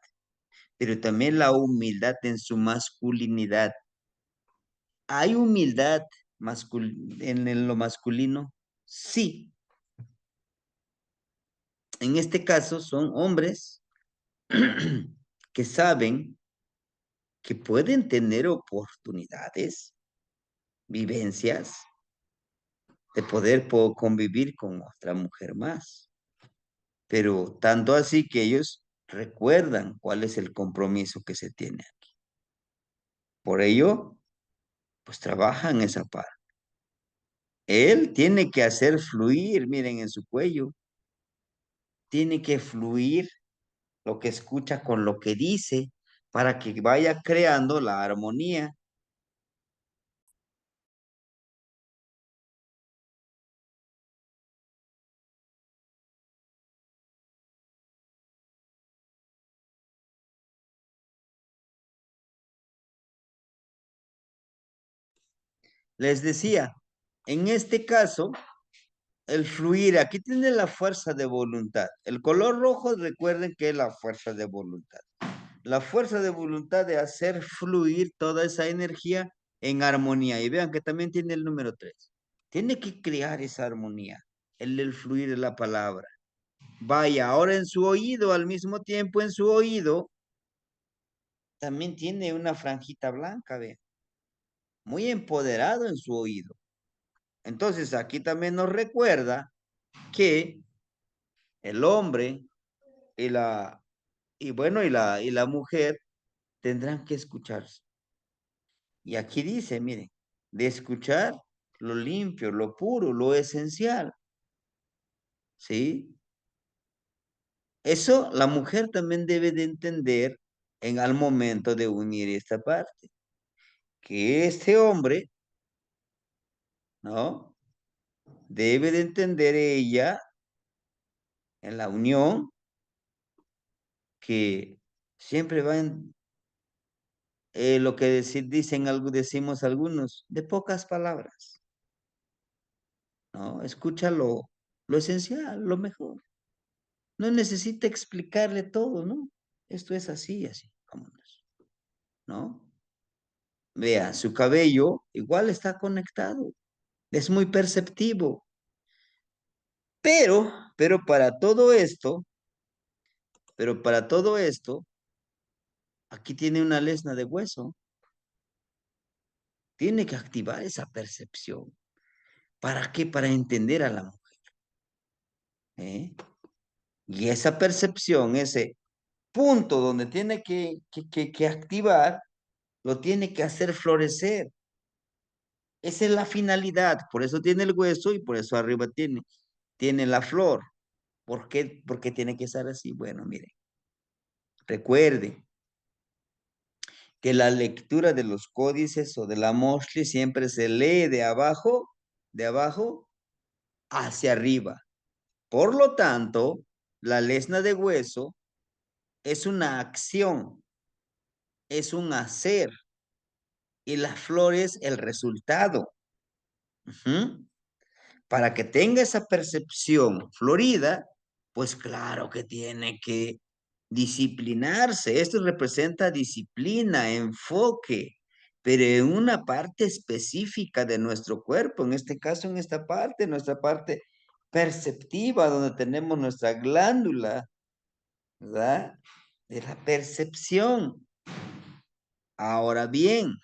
pero también la humildad en su masculinidad. ¿Hay humildad en lo masculino? Sí. En este caso son hombres que saben que pueden tener oportunidades, vivencias, de poder convivir con otra mujer más. Pero tanto así que ellos recuerdan cuál es el compromiso que se tiene aquí. Por ello, pues trabajan esa parte. Él tiene que hacer fluir, miren, en su cuello, tiene que fluir lo que escucha con lo que dice para que vaya creando la armonía. Les decía, en este caso, el fluir, aquí tiene la fuerza de voluntad. El color rojo, recuerden que es la fuerza de voluntad. La fuerza de voluntad de hacer fluir toda esa energía en armonía. Y vean que también tiene el número 3. Tiene que crear esa armonía, el fluir de la palabra. Vaya, ahora en su oído, al mismo tiempo en su oído, también tiene una franjita blanca, vean. Muy empoderado en su oído. Entonces aquí también nos recuerda que el hombre y la mujer tendrán que escucharse. Y aquí dice, miren, de escuchar lo limpio, lo puro, lo esencial. ¿Sí? Eso la mujer también debe de entender al momento de unir esta parte. Que este hombre, ¿no? Debe de entender ella en la unión que siempre va en lo que dicen algo, decimos algunos, de pocas palabras, ¿no? Escucha lo esencial, lo mejor. No necesita explicarle todo, ¿no? Esto es así, así, vámonos, ¿no? Vea, su cabello igual está conectado, es muy perceptivo, pero, pero para todo esto, pero para todo esto, aquí tiene una lesna de hueso, tiene que activar esa percepción. ¿Para qué? Para entender a la mujer, ¿eh? Y esa percepción, ese punto donde tiene que activar, lo tiene que hacer florecer. Esa es la finalidad, por eso tiene el hueso y por eso arriba tiene la flor. ¿Por qué? Porque tiene que ser así. Bueno, mire, recuerde que la lectura de los códices o de la Moshli siempre se lee de abajo hacia arriba. Por lo tanto, la lesna de hueso es una acción, es un hacer, y la flor es el resultado. Ujú. para que tenga esa percepción florida, pues claro que tiene que disciplinarse. Esto representa disciplina, enfoque, pero en una parte específica de nuestro cuerpo, en este caso en esta parte, nuestra parte perceptiva, donde tenemos nuestra glándula, ¿verdad? De la percepción. Ahora bien,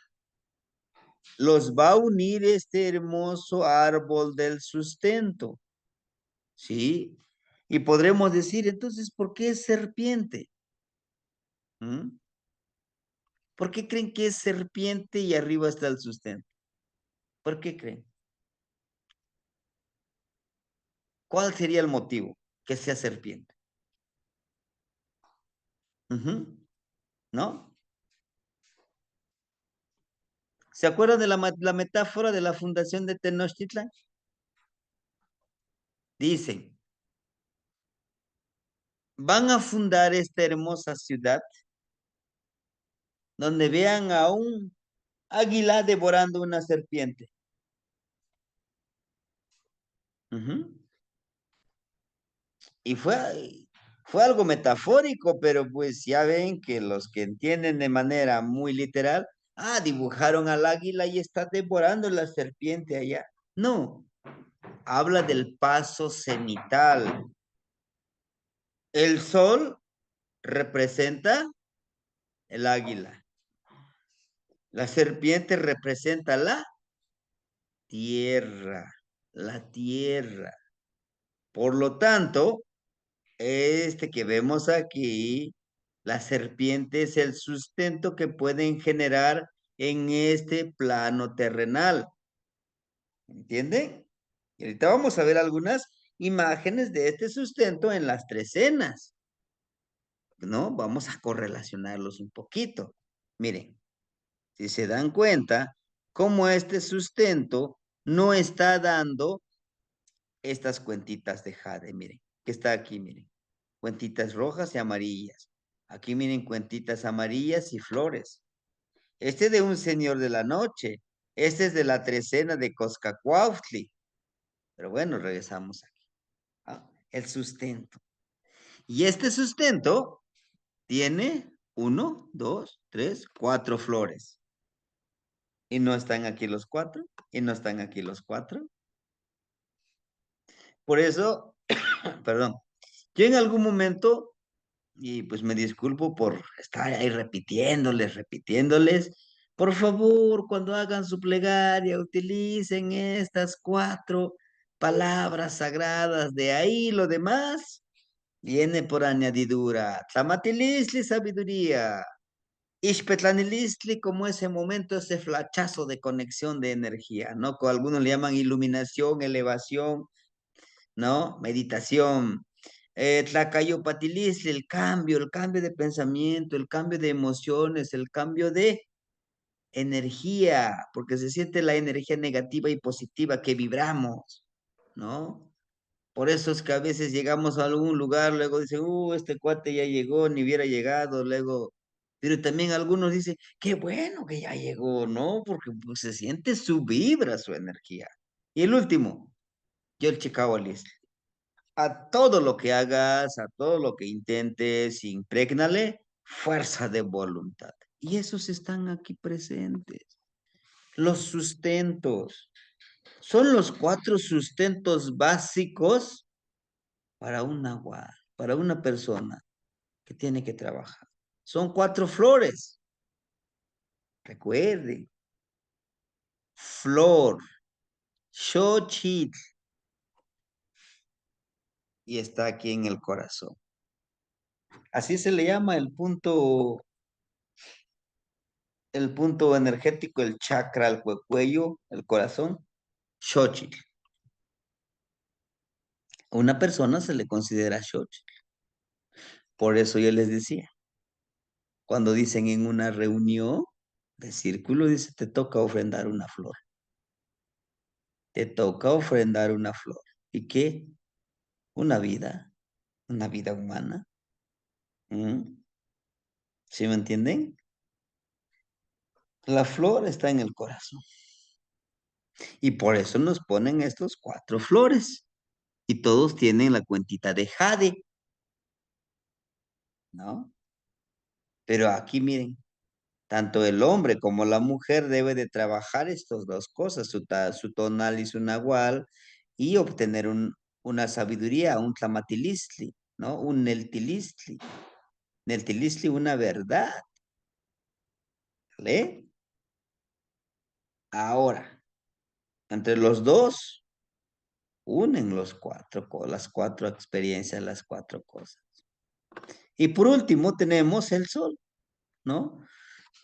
los va a unir este hermoso árbol del sustento, ¿sí? Y podremos decir, entonces, ¿por qué es serpiente? ¿Mm? ¿Por qué creen que es serpiente y arriba está el sustento? ¿Por qué creen? ¿Cuál sería el motivo que sea serpiente? Ujú. ¿No? ¿Se acuerdan de la metáfora de la fundación de Tenochtitlan? Dicen, van a fundar esta hermosa ciudad donde vean a un águila devorando una serpiente. Ujú. Y fue algo metafórico, pero pues ya ven que los que entienden de manera muy literal, dibujaron al águila y está devorando la serpiente allá. No, habla del paso cenital. El sol representa el águila. La serpiente representa tierra, la tierra. Por lo tanto, este que vemos aquí, la serpiente es el sustento que pueden generar en este plano terrenal. ¿Entienden? Y ahorita vamos a ver algunas imágenes de este sustento en las tres cenas, ¿no? Vamos a correlacionarlos un poquito. Miren, si se dan cuenta, cómo este sustento no está dando estas cuentitas de jade, miren, que está aquí, miren. Cuentitas rojas y amarillas. Aquí miren cuentitas amarillas y flores. Este es de un señor de la noche. Este es de la trecena de Coscacuautli. Pero bueno, regresamos aquí. El sustento. Y este sustento tiene 1, 2, 3, 4 flores. Y no están aquí los 4. Y no están aquí los 4. Por eso, perdón, yo en algún momento y pues me disculpo por estar ahí repitiéndoles. Por favor, cuando hagan su plegaria, utilicen estas 4 palabras sagradas. De ahí lo demás viene por añadidura. Tlamatilistli, sabiduría. Ixpetlanilistli, como ese momento, ese flachazo de conexión de energía, ¿no? Que algunos le llaman iluminación, elevación, ¿no? Meditación. Tlacayopatilisli, el cambio de pensamiento, el cambio de emociones, el cambio de energía, porque se siente la energía negativa y positiva que vibramos, ¿no? Por eso es que a veces llegamos a algún lugar, luego dicen, este cuate ya llegó, ni hubiera llegado, luego, pero también algunos dicen, qué bueno que ya llegó, ¿no? Porque pues, se siente su vibra, su energía. Y el último, yo el Chicago List. A todo lo que hagas, a todo lo que intentes, imprégnale fuerza de voluntad. Y esos están aquí presentes. Los sustentos. Son los 4 sustentos básicos para un agua, para una persona que tiene que trabajar. Son 4 flores. Recuerden. Flor, xochitl. Y está aquí en el corazón. Así se le llama el punto energético, el chakra, el cuello, el corazón, Xochitl. Una persona se le considera Xochitl. Por eso yo les decía, cuando dicen en una reunión de círculo, dice, te toca ofrendar una flor. Te toca ofrendar una flor. ¿Y qué? Una vida humana. ¿Mm? ¿Sí me entienden? La flor está en el corazón. Y por eso nos ponen estos 4 flores. Y todos tienen la cuentita de jade, ¿no? Pero aquí miren, tanto el hombre como la mujer debe de trabajar estas dos cosas, su tonal y su nahual, y obtener una sabiduría, un tlamatilistli, ¿no? Un neltilistli. Neltilistli, una verdad, ¿vale? Ahora, entre los dos, unen las 4 experiencias, las 4 cosas. Y por último tenemos el sol, ¿no?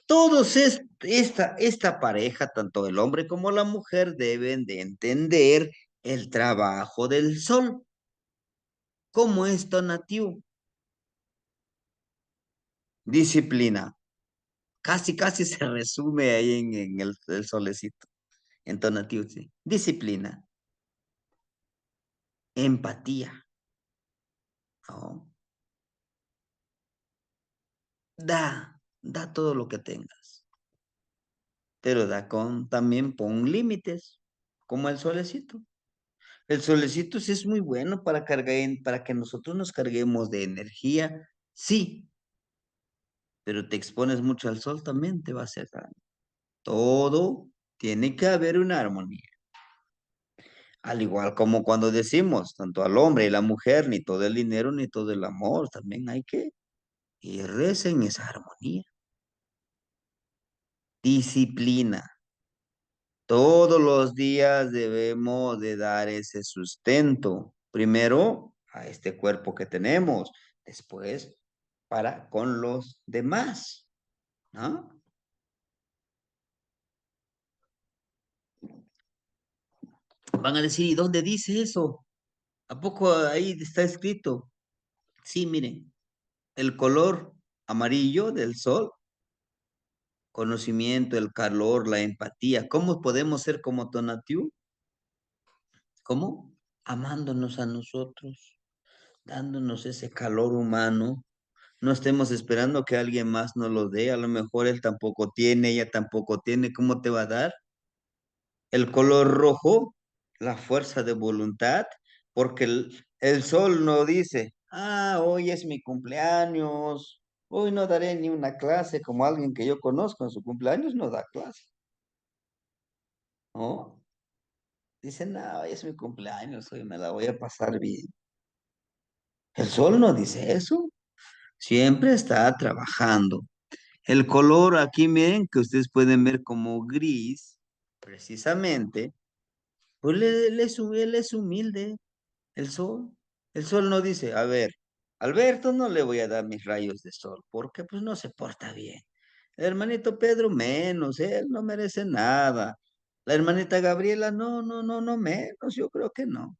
Todos esta pareja, tanto el hombre como la mujer, deben de entender el trabajo del sol. ¿Cómo es donativo? Disciplina. Casi se resume ahí en el solecito. En donativo, sí. Disciplina. Empatía. ¿No? Da todo lo que tengas. Pero también pon límites, como el solecito. El solecito sí es muy bueno para para que nosotros nos carguemos de energía, sí, pero te expones mucho al sol también te va a hacer daño. Todo tiene que haber una armonía. Al igual como cuando decimos, tanto al hombre y la mujer, ni todo el dinero ni todo el amor, también hay que ir en esa armonía. Disciplina. Todos los días debemos de dar ese sustento. Primero a este cuerpo que tenemos, después para con los demás, ¿no? Van a decir, ¿y dónde dice eso? ¿A poco ahí está escrito? Sí, miren, el color amarillo del sol, conocimiento, el calor, la empatía. ¿Cómo podemos ser como Tonatiuh? ¿Cómo? Amándonos a nosotros, dándonos ese calor humano. No estemos esperando que alguien más nos lo dé. A lo mejor él tampoco tiene, ella tampoco tiene. ¿Cómo te va a dar? El color rojo, la fuerza de voluntad, porque el sol no dice, hoy es mi cumpleaños, hoy no daré ni una clase, como alguien que yo conozco en su cumpleaños no da clase, ¿no? Dice, no, hoy es mi cumpleaños, hoy me la voy a pasar bien. El sol no dice eso, siempre está trabajando. El color aquí, miren, que ustedes pueden ver como gris, precisamente, pues él es humilde. El sol. El sol no dice, a ver, Alberto no le voy a dar mis rayos de sol, porque pues no se porta bien. El hermanito Pedro menos, él no merece nada. La hermanita Gabriela, no menos, yo creo que no.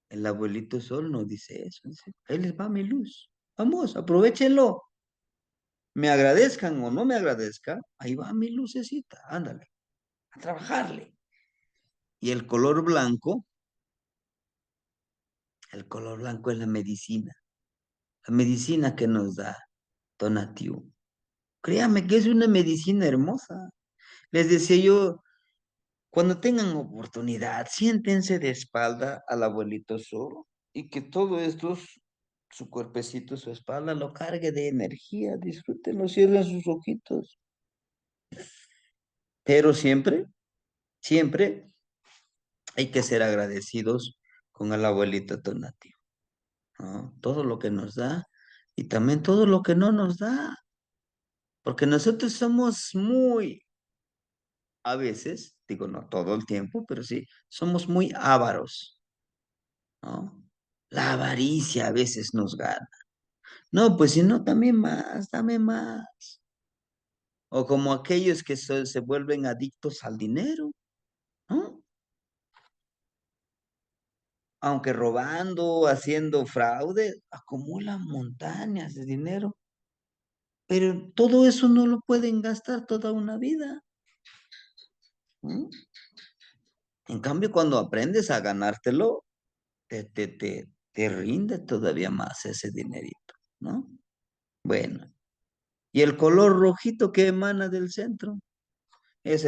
El abuelito sol no dice eso, dice, ahí les va mi luz. Vamos, aprovechenlo. Me agradezcan o no me agradezcan, ahí va mi lucecita, ándale, a trabajarle. Y el color blanco es la medicina que nos da Tonatiuh. Créame que es una medicina hermosa. Les decía yo, cuando tengan oportunidad, siéntense de espalda al abuelito solo y que todo esto, su cuerpecito, su espalda, lo cargue de energía. Disfrútenlo, cierren sus ojitos. Pero siempre hay que ser agradecidos con el abuelito Tonatiuh, ¿no? Todo lo que nos da y también todo lo que no nos da. Porque nosotros somos a veces, digo no todo el tiempo, pero sí, somos muy ávaros, ¿no? La avaricia a veces nos gana. No, pues si no, también más, dame más. O como aquellos que se vuelven adictos al dinero, ¿no? Aunque robando, haciendo fraude, acumulan montañas de dinero. Pero todo eso no lo pueden gastar toda una vida, ¿no? En cambio, cuando aprendes a ganártelo, te rinde todavía más ese dinerito, ¿no? Bueno, y el color rojito que emana del centro es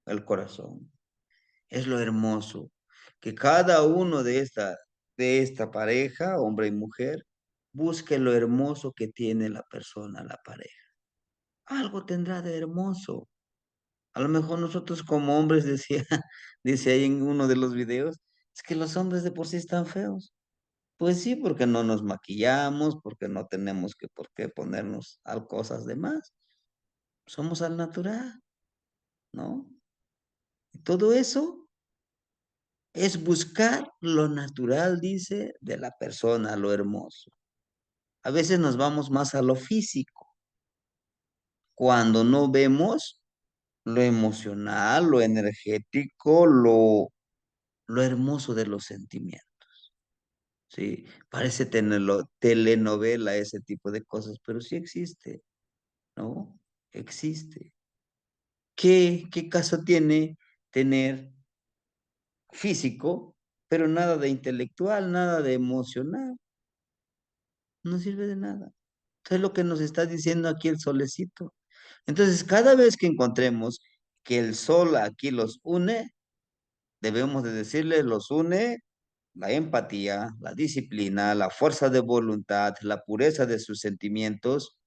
el corazón. Es lo hermoso. Que cada uno de esta pareja, hombre y mujer, busque lo hermoso que tiene la persona, la pareja. Algo tendrá de hermoso. A lo mejor nosotros como hombres, decía, dice ahí en uno de los videos, es que los hombres de por sí están feos. Pues sí, porque no nos maquillamos, porque no tenemos que por qué ponernos cosas de más. Somos al natural, ¿no? Y todo eso es buscar lo natural, dice, de la persona, lo hermoso. A veces nos vamos más a lo físico, cuando no vemos lo emocional, lo energético, lo hermoso de los sentimientos. Sí, parece tenerlo, telenovela, ese tipo de cosas, pero sí existe, ¿no? Existe. ¿Qué caso tiene tener físico, pero nada de intelectual, nada de emocional? No sirve de nada. Es lo que nos está diciendo aquí el solecito. Entonces, cada vez que encontremos que el sol aquí los une, debemos de decirle, los une la empatía, la disciplina, la fuerza de voluntad, la pureza de sus sentimientos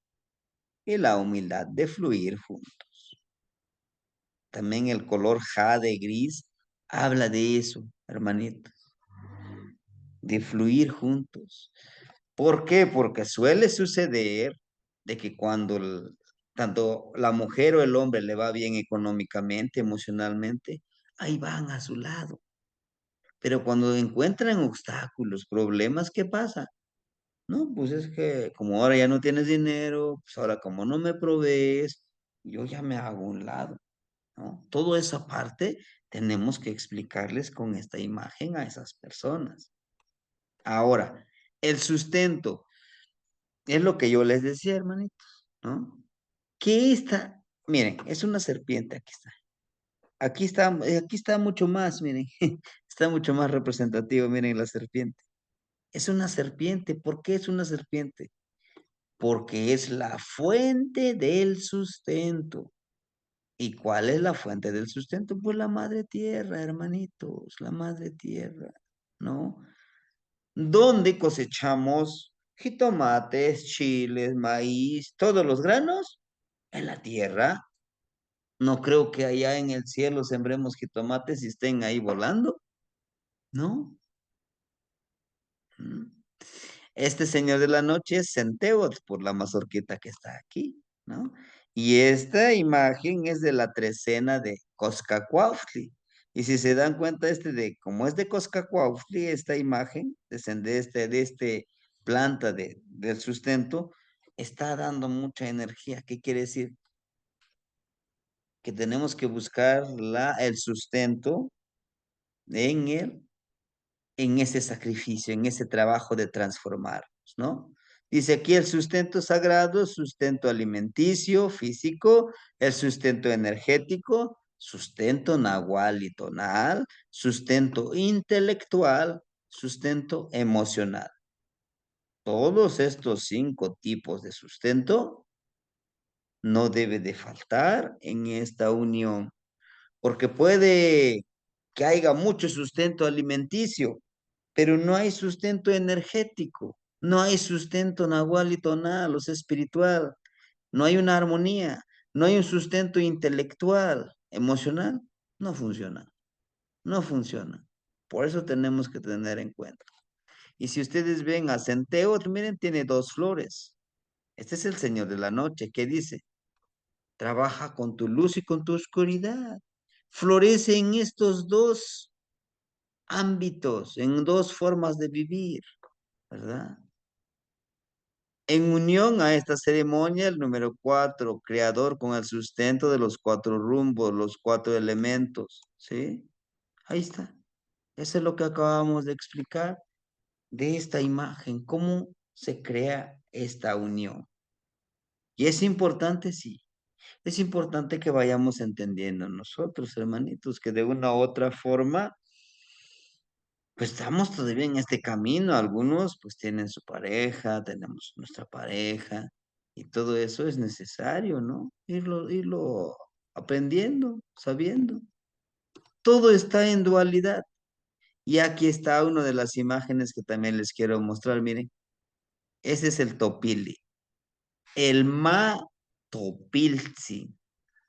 y la humildad de fluir juntos. También el color jade gris habla de eso, hermanitos, de fluir juntos. ¿Por qué? Porque suele suceder de que cuando tanto la mujer o el hombre le va bien económicamente, emocionalmente, ahí van a su lado. Pero cuando encuentran obstáculos, problemas, ¿qué pasa? No, pues es que como ahora ya no tienes dinero, pues ahora como no me provees, yo ya me hago un lado, ¿no? Toda esa parte tenemos que explicarles con esta imagen a esas personas. Ahora, el sustento es lo que yo les decía, hermanitos, ¿no? Que esta, miren, es una serpiente, aquí está. Aquí está mucho más, miren, está mucho más representativo, miren la serpiente. Es una serpiente, ¿por qué es una serpiente? Porque es la fuente del sustento. ¿Y cuál es la fuente del sustento? Pues la madre tierra, hermanitos, la madre tierra, ¿no? ¿Dónde cosechamos jitomates, chiles, maíz, todos los granos? En la tierra. No creo que allá en el cielo sembremos jitomates y estén ahí volando, ¿no? Mm. Este señor de la noche es Centeot por la mazorquita que está aquí, ¿no? Y esta imagen es de la trecena de Coscacuautli. Y si se dan cuenta, como es de Coscacuautli, esta imagen de este planta del sustento, está dando mucha energía. ¿Qué quiere decir? Que tenemos que buscar el sustento en él en ese sacrificio, en ese trabajo de transformarnos, ¿no? Dice aquí el sustento sagrado, sustento alimenticio, físico, el sustento energético, sustento nahual y tonal, sustento intelectual, sustento emocional. Todos estos 5 tipos de sustento no debe de faltar en esta unión, porque puede que haya mucho sustento alimenticio, pero no hay sustento energético, no hay sustento nahual y tonal, o sea, espiritual, no hay una armonía, no hay un sustento intelectual, emocional, no funciona, no funciona. Por eso tenemos que tener en cuenta. Y si ustedes ven a Centeo, miren, tiene 2 flores. Este es el Señor de la noche, ¿qué dice? Trabaja con tu luz y con tu oscuridad. Florece en estos 2 ámbitos, en 2 formas de vivir, ¿verdad? En unión a esta ceremonia, el número 4, creador con el sustento de los 4 rumbos, los 4 elementos, ¿sí? Ahí está. Eso es lo que acabamos de explicar de esta imagen, cómo se crea esta unión. Y es importante, sí, es importante que vayamos entendiendo nosotros, hermanitos, que de una u otra forma pues estamos todavía en este camino. Algunos pues tienen su pareja, tenemos nuestra pareja y todo eso es necesario, ¿no? Irlo aprendiendo, sabiendo. Todo está en dualidad. Y aquí está una de las imágenes que también les quiero mostrar. Miren, ese es el topili. El matopilzi,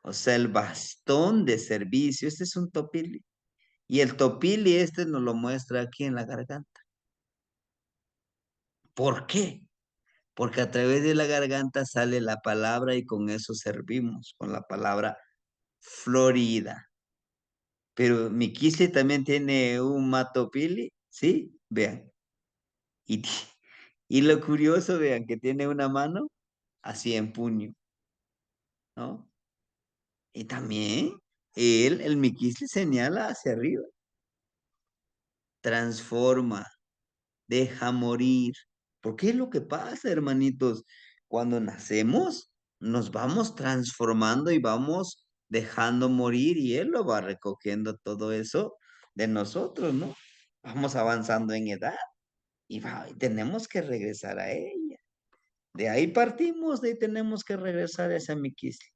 o sea, el bastón de servicio. Este es un topili. Y el topili este nos lo muestra aquí en la garganta. ¿Por qué? Porque a través de la garganta sale la palabra y con eso servimos, con la palabra Florida. Pero mi quisle también tiene un matopili, ¿sí? Vean. Y, y lo curioso, vean, que tiene una mano así en puño, ¿no? Y también el miquisle señala hacia arriba. Transforma, deja morir. Porque es lo que pasa, hermanitos. Cuando nacemos, nos vamos transformando y vamos dejando morir y Él lo va recogiendo todo eso de nosotros, ¿no? Vamos avanzando en edad y tenemos que regresar a ella. De ahí partimos, de ahí tenemos que regresar a esa miquisli.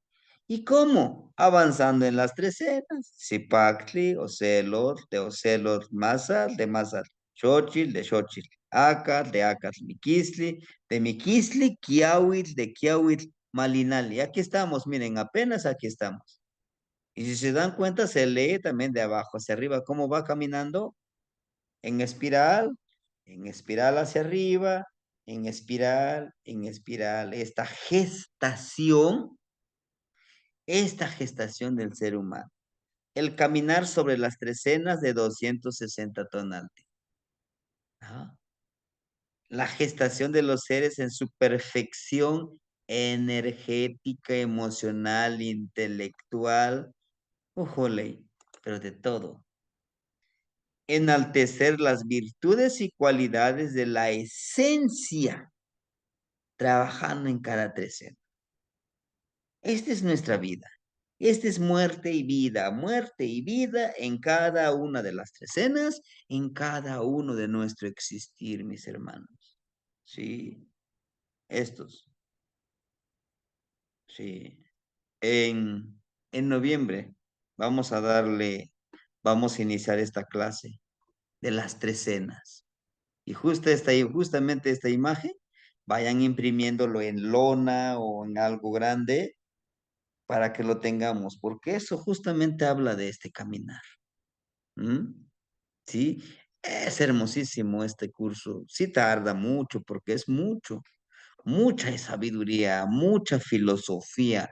¿Y cómo? Avanzando en las tres cenas. Zipactli, Ocelot, de Ocelot, Mazal, de Mazal, Xochitl, de Xochitl, Acat, de Acat, Miquisli, de Miquisli, Kiawitl, de Kiawitl, Malinali. Aquí estamos, miren, apenas aquí estamos. Y si se dan cuenta, se lee también de abajo hacia arriba, cómo va caminando en espiral hacia arriba, en espiral, en espiral. Esta gestación del ser humano. El caminar sobre las trecenas de 260 tonalti. ¿Ah? La gestación de los seres en su perfección energética, emocional, intelectual. Ujole, pero de todo. Enaltecer las virtudes y cualidades de la esencia, trabajando en cada trecena. Esta es nuestra vida. Esta es muerte y vida en cada una de las trecenas, en cada uno de nuestro existir, mis hermanos. Sí, estos. Sí. En noviembre vamos a iniciar esta clase de las trecenas. Y justamente esta imagen, vayan imprimiéndolo en lona o en algo grande para que lo tengamos, porque eso justamente habla de este caminar. ¿Mm? ¿Sí? Es hermosísimo este curso. Sí tarda mucho, porque es mucho, mucha sabiduría, mucha filosofía.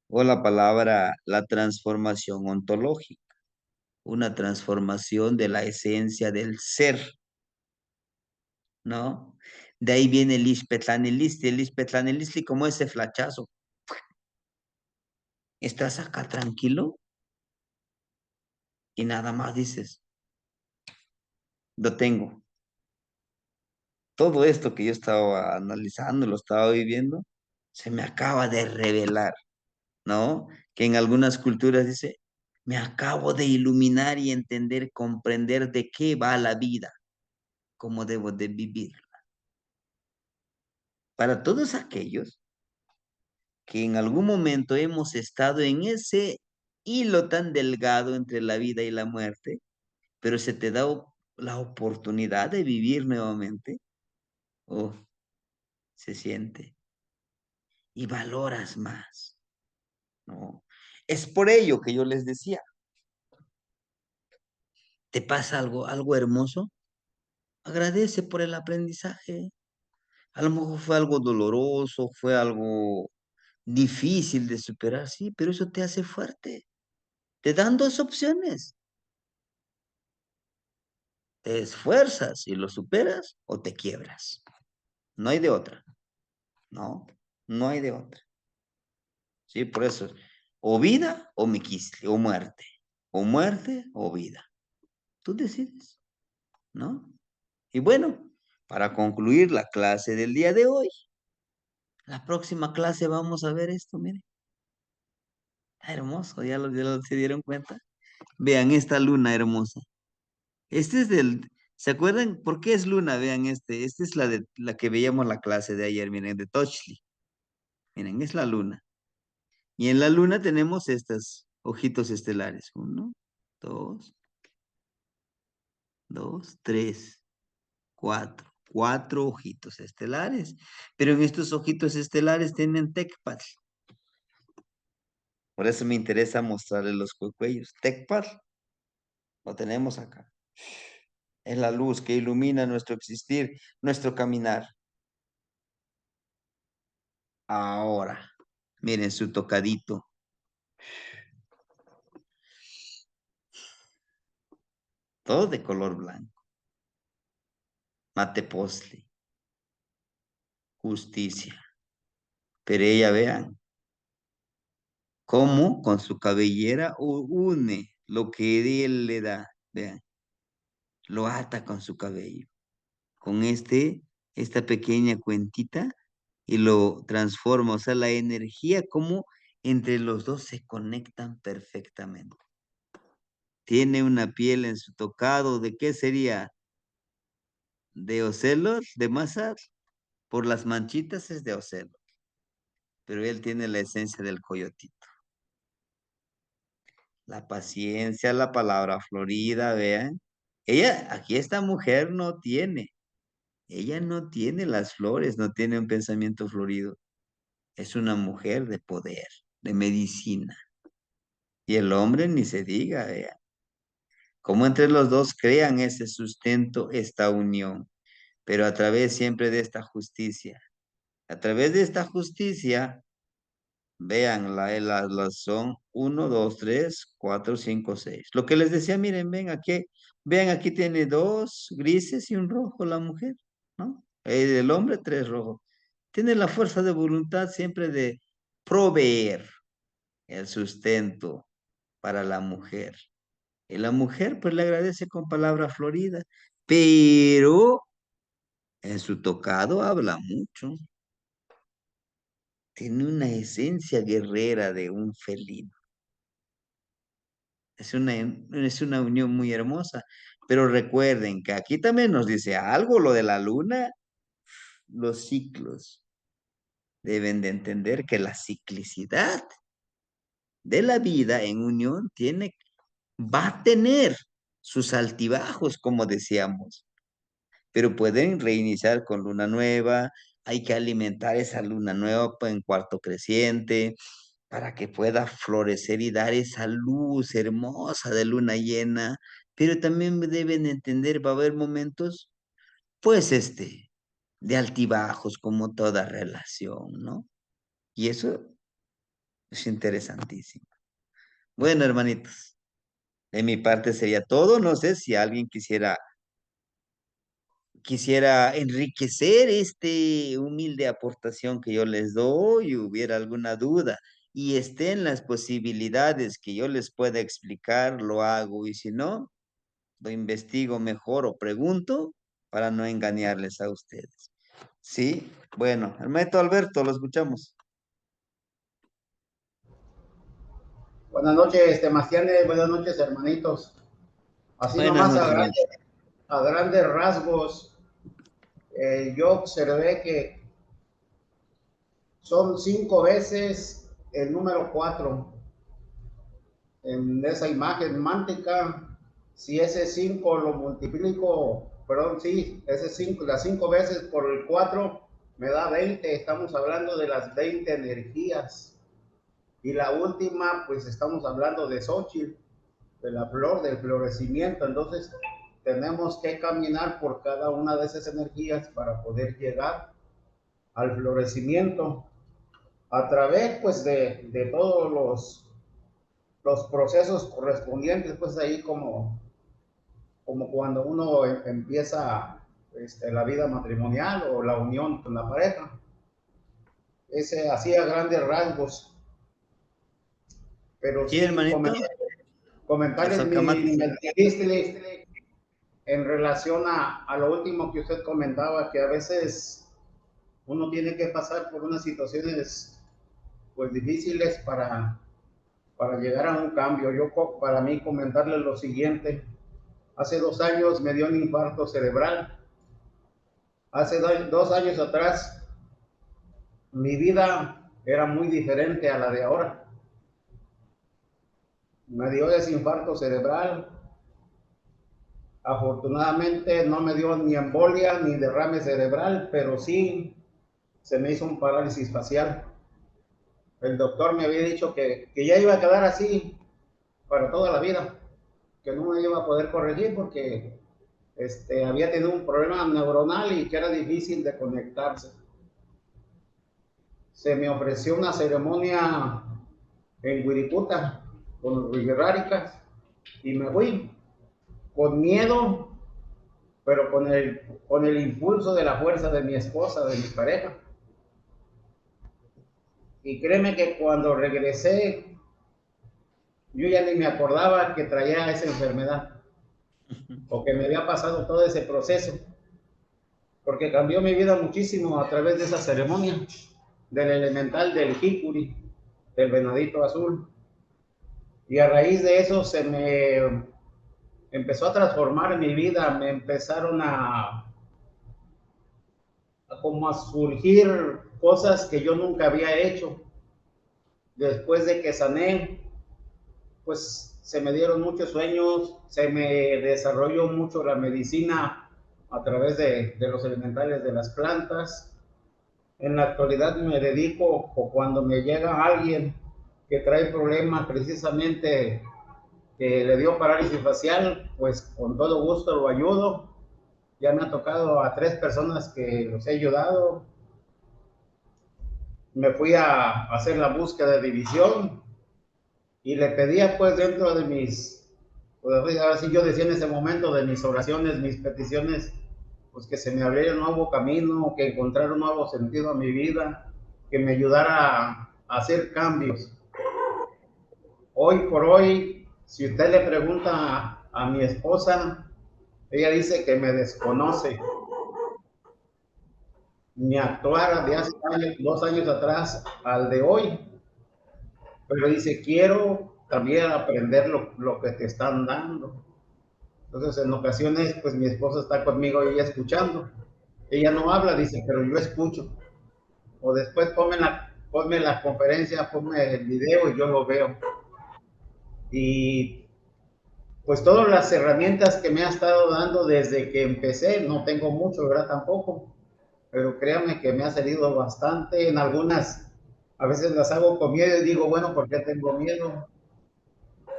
O la palabra, la transformación ontológica, una transformación de la esencia del ser, ¿no? De ahí viene el Ispetlanelistli como ese flachazo. Estás acá tranquilo y nada más dices, lo tengo. Todo esto que yo estaba analizando, lo estaba viviendo, se me acaba de revelar, ¿no? Que en algunas culturas dice, me acabo de iluminar y entender, comprender de qué va la vida, cómo debo de vivir. Para todos aquellos que en algún momento hemos estado en ese hilo tan delgado entre la vida y la muerte, pero se te da la oportunidad de vivir nuevamente, oh, se siente y valoras más, ¿no? Es por ello que yo les decía, ¿te pasa algo hermoso? Agradece por el aprendizaje. A lo mejor fue algo doloroso, fue algo difícil de superar, sí, pero eso te hace fuerte. Te dan dos opciones. Te esfuerzas y lo superas o te quiebras. No hay de otra. No, no hay de otra. Sí, por eso, o vida o miquisle, o muerte. O muerte o vida. Tú decides, ¿no? Y bueno, para concluir la clase del día de hoy, la próxima clase vamos a ver esto, miren. Está hermoso, ya lo se dieron cuenta. Vean esta luna hermosa. Este es ¿se acuerdan por qué es luna? Vean este. Esta es la que veíamos la clase de ayer, miren, de Tochli. Miren, es la luna. Y en la luna tenemos estas ojitos estelares. 1, 2, 2, 3, 4. 4 ojitos estelares. Pero en estos ojitos estelares tienen tecpat. Por eso me interesa mostrarles los cuellos. Tecpat lo tenemos acá. Es la luz que ilumina nuestro existir, nuestro caminar. Ahora, miren su tocadito. Todo de color blanco. Mate posle. Justicia. Pero ella, vean, cómo con su cabellera une lo que él le da. Vean, lo ata con su cabello. Con esta pequeña cuentita y lo transforma. O sea, la energía como entre los dos se conectan perfectamente. Tiene una piel en su tocado. ¿De qué sería? ¿De ocelos? ¿De masas? Por las manchitas es de ocelos. Pero él tiene la esencia del coyotito. La paciencia, la palabra florida, vean. Ella, aquí esta mujer no tiene. Ella no tiene las flores, no tiene un pensamiento florido. Es una mujer de poder, de medicina. Y el hombre ni se diga, vean. Cómo entre los dos crean ese sustento, esta unión. Pero a través siempre de esta justicia. A través de esta justicia, vean, las son 1, 2, 3, 4, 5, 6. Lo que les decía, miren, vean, aquí tiene 2 grises y un rojo la mujer, ¿no? El hombre 3 rojos. Tiene la fuerza de voluntad siempre de proveer el sustento para la mujer. Y la mujer pues le agradece con palabras floridas, pero en su tocado habla mucho. Tiene una esencia guerrera de un felino. Es una unión muy hermosa. Pero recuerden que aquí también nos dice algo lo de la luna, los ciclos. Deben de entender que la ciclicidad de la vida en unión va a tener sus altibajos, como decíamos, pero pueden reiniciar con luna nueva. Hay que alimentar esa luna nueva en cuarto creciente para que pueda florecer y dar esa luz hermosa de luna llena. Pero también deben entender, va a haber momentos, pues, de altibajos, como toda relación, ¿no? Y eso es interesantísimo. Bueno, hermanitos, de mi parte sería todo. No sé si alguien quisiera enriquecer humilde aportación que yo les doy, hubiera alguna duda y estén las posibilidades que yo les pueda explicar, lo hago, y si no, lo investigo mejor o pregunto para no engañarles a ustedes. Sí, bueno, hermanito Alberto, lo escuchamos. Buenas noches, Temastianes, buenas noches, hermanitos. Así Buenas nomás noches, hermano. a grandes rasgos, yo observé que son 5 veces el número 4 en esa imagen mántica. Si ese 5 lo multiplico, perdón, sí, ese 5, las 5 veces por el 4 me da 20. Estamos hablando de las 20 energías. Y la última, pues estamos hablando de Xochitl, de la flor, del florecimiento. Entonces, tenemos que caminar por cada una de esas energías para poder llegar al florecimiento a través, pues, de todos los procesos correspondientes, pues ahí como cuando uno empieza la vida matrimonial o la unión con la pareja. Ese así a grandes rasgos, pero Sí, sí hermanito. comentarles Eso, Camati. en relación a lo último que usted comentaba, que a veces uno tiene que pasar por unas situaciones pues difíciles para llegar a un cambio. Para mí comentarles lo siguiente: hace 2 años me dio un infarto cerebral. Hace 2 años atrás mi vida era muy diferente a la de ahora. me dio desinfarto cerebral. Afortunadamente no me dio ni embolia ni derrame cerebral, pero sí se me hizo un parálisis facial. El doctor me había dicho que ya iba a quedar así para toda la vida, que no me iba a poder corregir porque había tenido un problema neuronal y que era difícil de conectarse. Se me ofreció una ceremonia en Wirikuta con los Wixáricas y me fui con miedo, pero con el impulso de la fuerza de mi esposa, de mi pareja. Y créeme que cuando regresé, yo ya ni me acordaba que traía esa enfermedad o que me había pasado todo ese proceso, porque cambió mi vida muchísimo a través de esa ceremonia, del elemental del Jicuri, del venadito azul. Y a raíz de eso se me empezó a transformar mi vida, me empezaron como a surgir cosas que yo nunca había hecho. Después de que sané, pues se me dieron muchos sueños, se me desarrolló mucho la medicina a través de los elementales de las plantas. En la actualidad me dedico, o cuando me llega alguien que trae problemas precisamente que le dio parálisis facial, pues con todo gusto lo ayudo. Ya me ha tocado a 3 personas que los he ayudado. Me fui a hacer la búsqueda de división y le pedía pues dentro de mis, pues ahora sí yo decía en ese momento de mis oraciones, mis peticiones, pues que se me abriera un nuevo camino, que encontrara un nuevo sentido a mi vida, que me ayudara a hacer cambios. Hoy por hoy, si usted le pregunta a mi esposa, ella dice que me desconoce. Mi actuar de hace 2 años atrás al de hoy, pero dice, quiero también aprender lo que te están dando. Entonces, en ocasiones, pues mi esposa está conmigo y ella escuchando. Ella no habla, dice, pero yo escucho. O después ponme la conferencia, ponme el video y yo lo veo. Y pues todas las herramientas que me ha estado dando desde que empecé, no tengo mucho, ¿verdad? Tampoco. Pero créanme que me ha servido bastante. En algunas, a veces las hago con miedo y digo, bueno, ¿por qué tengo miedo?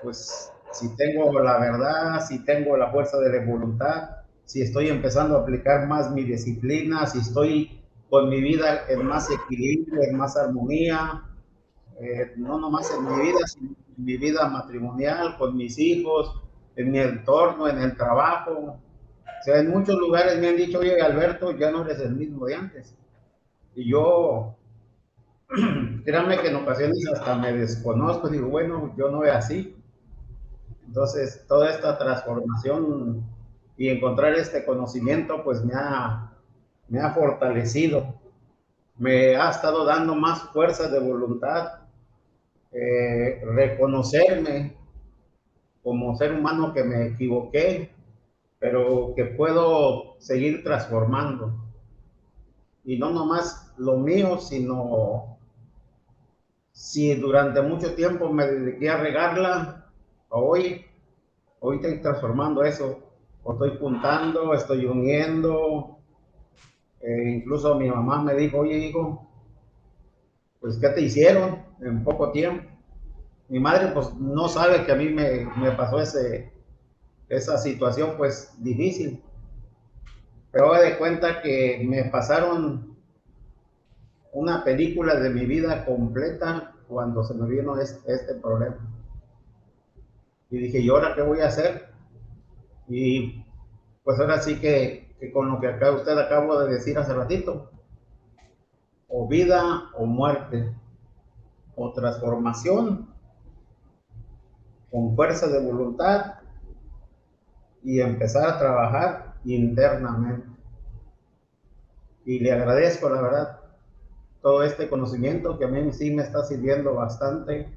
Pues si tengo la verdad, si tengo la fuerza de la voluntad, si estoy empezando a aplicar más mi disciplina, si estoy con mi vida en más equilibrio, en más armonía, no nomás en mi vida, sino en mi vida matrimonial, con mis hijos, en mi entorno, en el trabajo. O sea, en muchos lugares me han dicho, oye, Alberto, ya no eres el mismo de antes. Y yo, créanme que en ocasiones hasta me desconozco, digo, bueno, yo no era así. Entonces, toda esta transformación y encontrar este conocimiento, pues me ha fortalecido, me ha estado dando más fuerza de voluntad, reconocerme como ser humano que me equivoqué, pero que puedo seguir transformando. Y no nomás lo mío, sino si durante mucho tiempo me dediqué a regarla, hoy estoy transformando eso. O estoy juntando, estoy uniendo. Incluso mi mamá me dijo, oye, hijo, pues, ¿qué te hicieron en poco tiempo? Mi madre, pues, no sabe que a mí me pasó esa situación, pues, difícil. Pero me de cuenta que me pasaron una película de mi vida completa cuando se me vino este problema. Y dije, ¿y ahora qué voy a hacer? Y pues ahora sí que con lo que usted acabo de decir hace ratito, o vida o muerte, o transformación con fuerza de voluntad y empezar a trabajar internamente. Y le agradezco, la verdad, todo este conocimiento que a mí sí me está sirviendo bastante.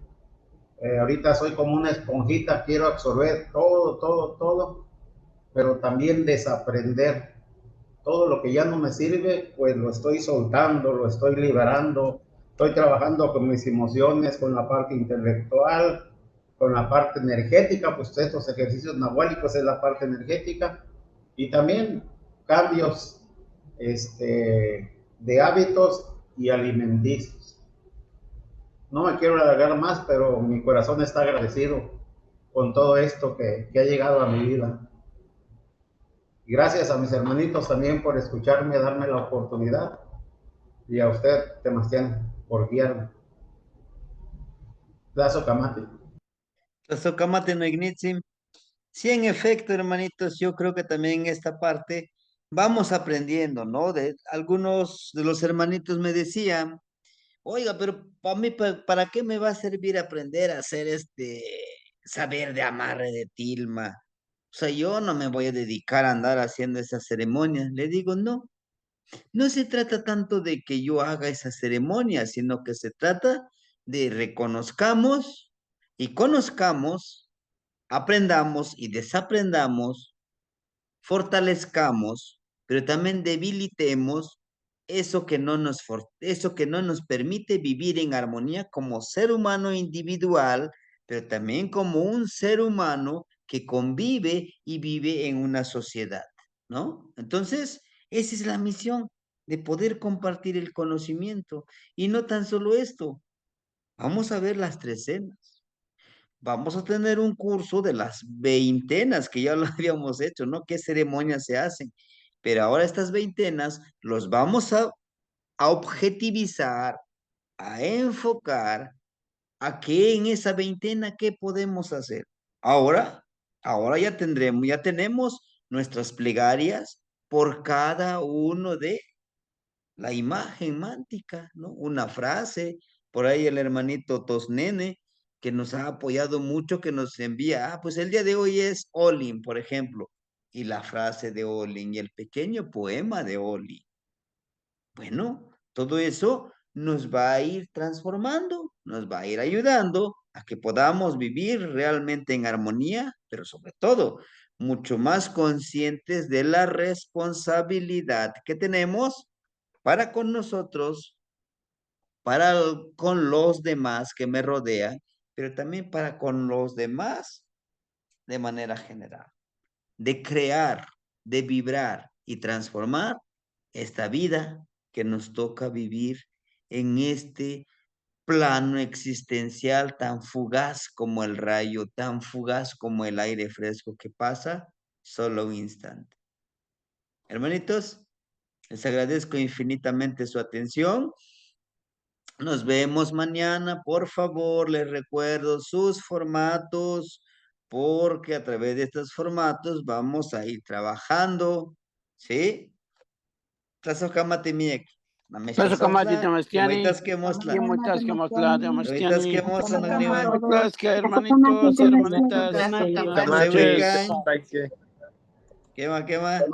Ahorita soy como una esponjita, quiero absorber todo, pero también desaprender. Todo lo que ya no me sirve, pues lo estoy soltando, lo estoy liberando. Estoy trabajando con mis emociones, con la parte intelectual, con la parte energética, pues estos ejercicios nahuálicos es la parte energética, y también cambios de hábitos y alimenticios. No me quiero alargar más, pero mi corazón está agradecido con todo esto que ha llegado a mi vida. Gracias a mis hermanitos también por escucharme, darme la oportunidad, y a usted, Temastián, por guiarme. Plazo Camate. Tlazocamate no ignitzim. Sí, en efecto, hermanitos, yo creo que también en esta parte vamos aprendiendo, ¿no? De algunos de los hermanitos me decían, oiga, pero para mí, ¿para qué me va a servir aprender a hacer saber de amarre de tilma? O sea, yo no me voy a dedicar a andar haciendo esas ceremonias. Le digo, no, no se trata tanto de que yo haga esa ceremonia, sino que se trata de reconozcamos y conozcamos, aprendamos y desaprendamos, fortalezcamos, pero también debilitemos eso que no nos permite vivir en armonía como ser humano individual, pero también como un ser humano que convive y vive en una sociedad, ¿no? Entonces, esa es la misión de poder compartir el conocimiento. Y no tan solo esto, vamos a ver las trecenas. Vamos a tener un curso de las veintenas que ya lo habíamos hecho, ¿no? ¿Qué ceremonias se hacen? Pero ahora estas veintenas los vamos a objetivizar, a enfocar a qué en esa veintena, qué podemos hacer. Ahora, ahora ya tenemos nuestras plegarias por cada uno de la imagen mántica, ¿no? Una frase, por ahí el hermanito Tosnene, que nos ha apoyado mucho, que nos envía, pues el día de hoy es Olin, por ejemplo, y la frase de Olin y el pequeño poema de Olin. Bueno, todo eso nos va a ir transformando, nos va a ir ayudando a que podamos vivir realmente en armonía, pero sobre todo, mucho más conscientes de la responsabilidad que tenemos para con nosotros, con los demás que me rodean, pero también para con los demás de manera general, de crear, de vibrar y transformar esta vida que nos toca vivir en este plano existencial tan fugaz como el rayo, tan fugaz como el aire fresco que pasa solo un instante. Hermanitos, les agradezco infinitamente su atención. Nos vemos mañana. Por favor, les recuerdo sus formatos, porque a través de estos formatos vamos a ir trabajando, ¿sí? Tlazocamati miek. Tlazocamati Temastiani. Yomitas que mostla. Yomitas que mostla, Yomitas que mostla, no niwe. Yomitas que hermanitos, hermanitas. Tlazocamati. Buenas noches. ¿Qué más?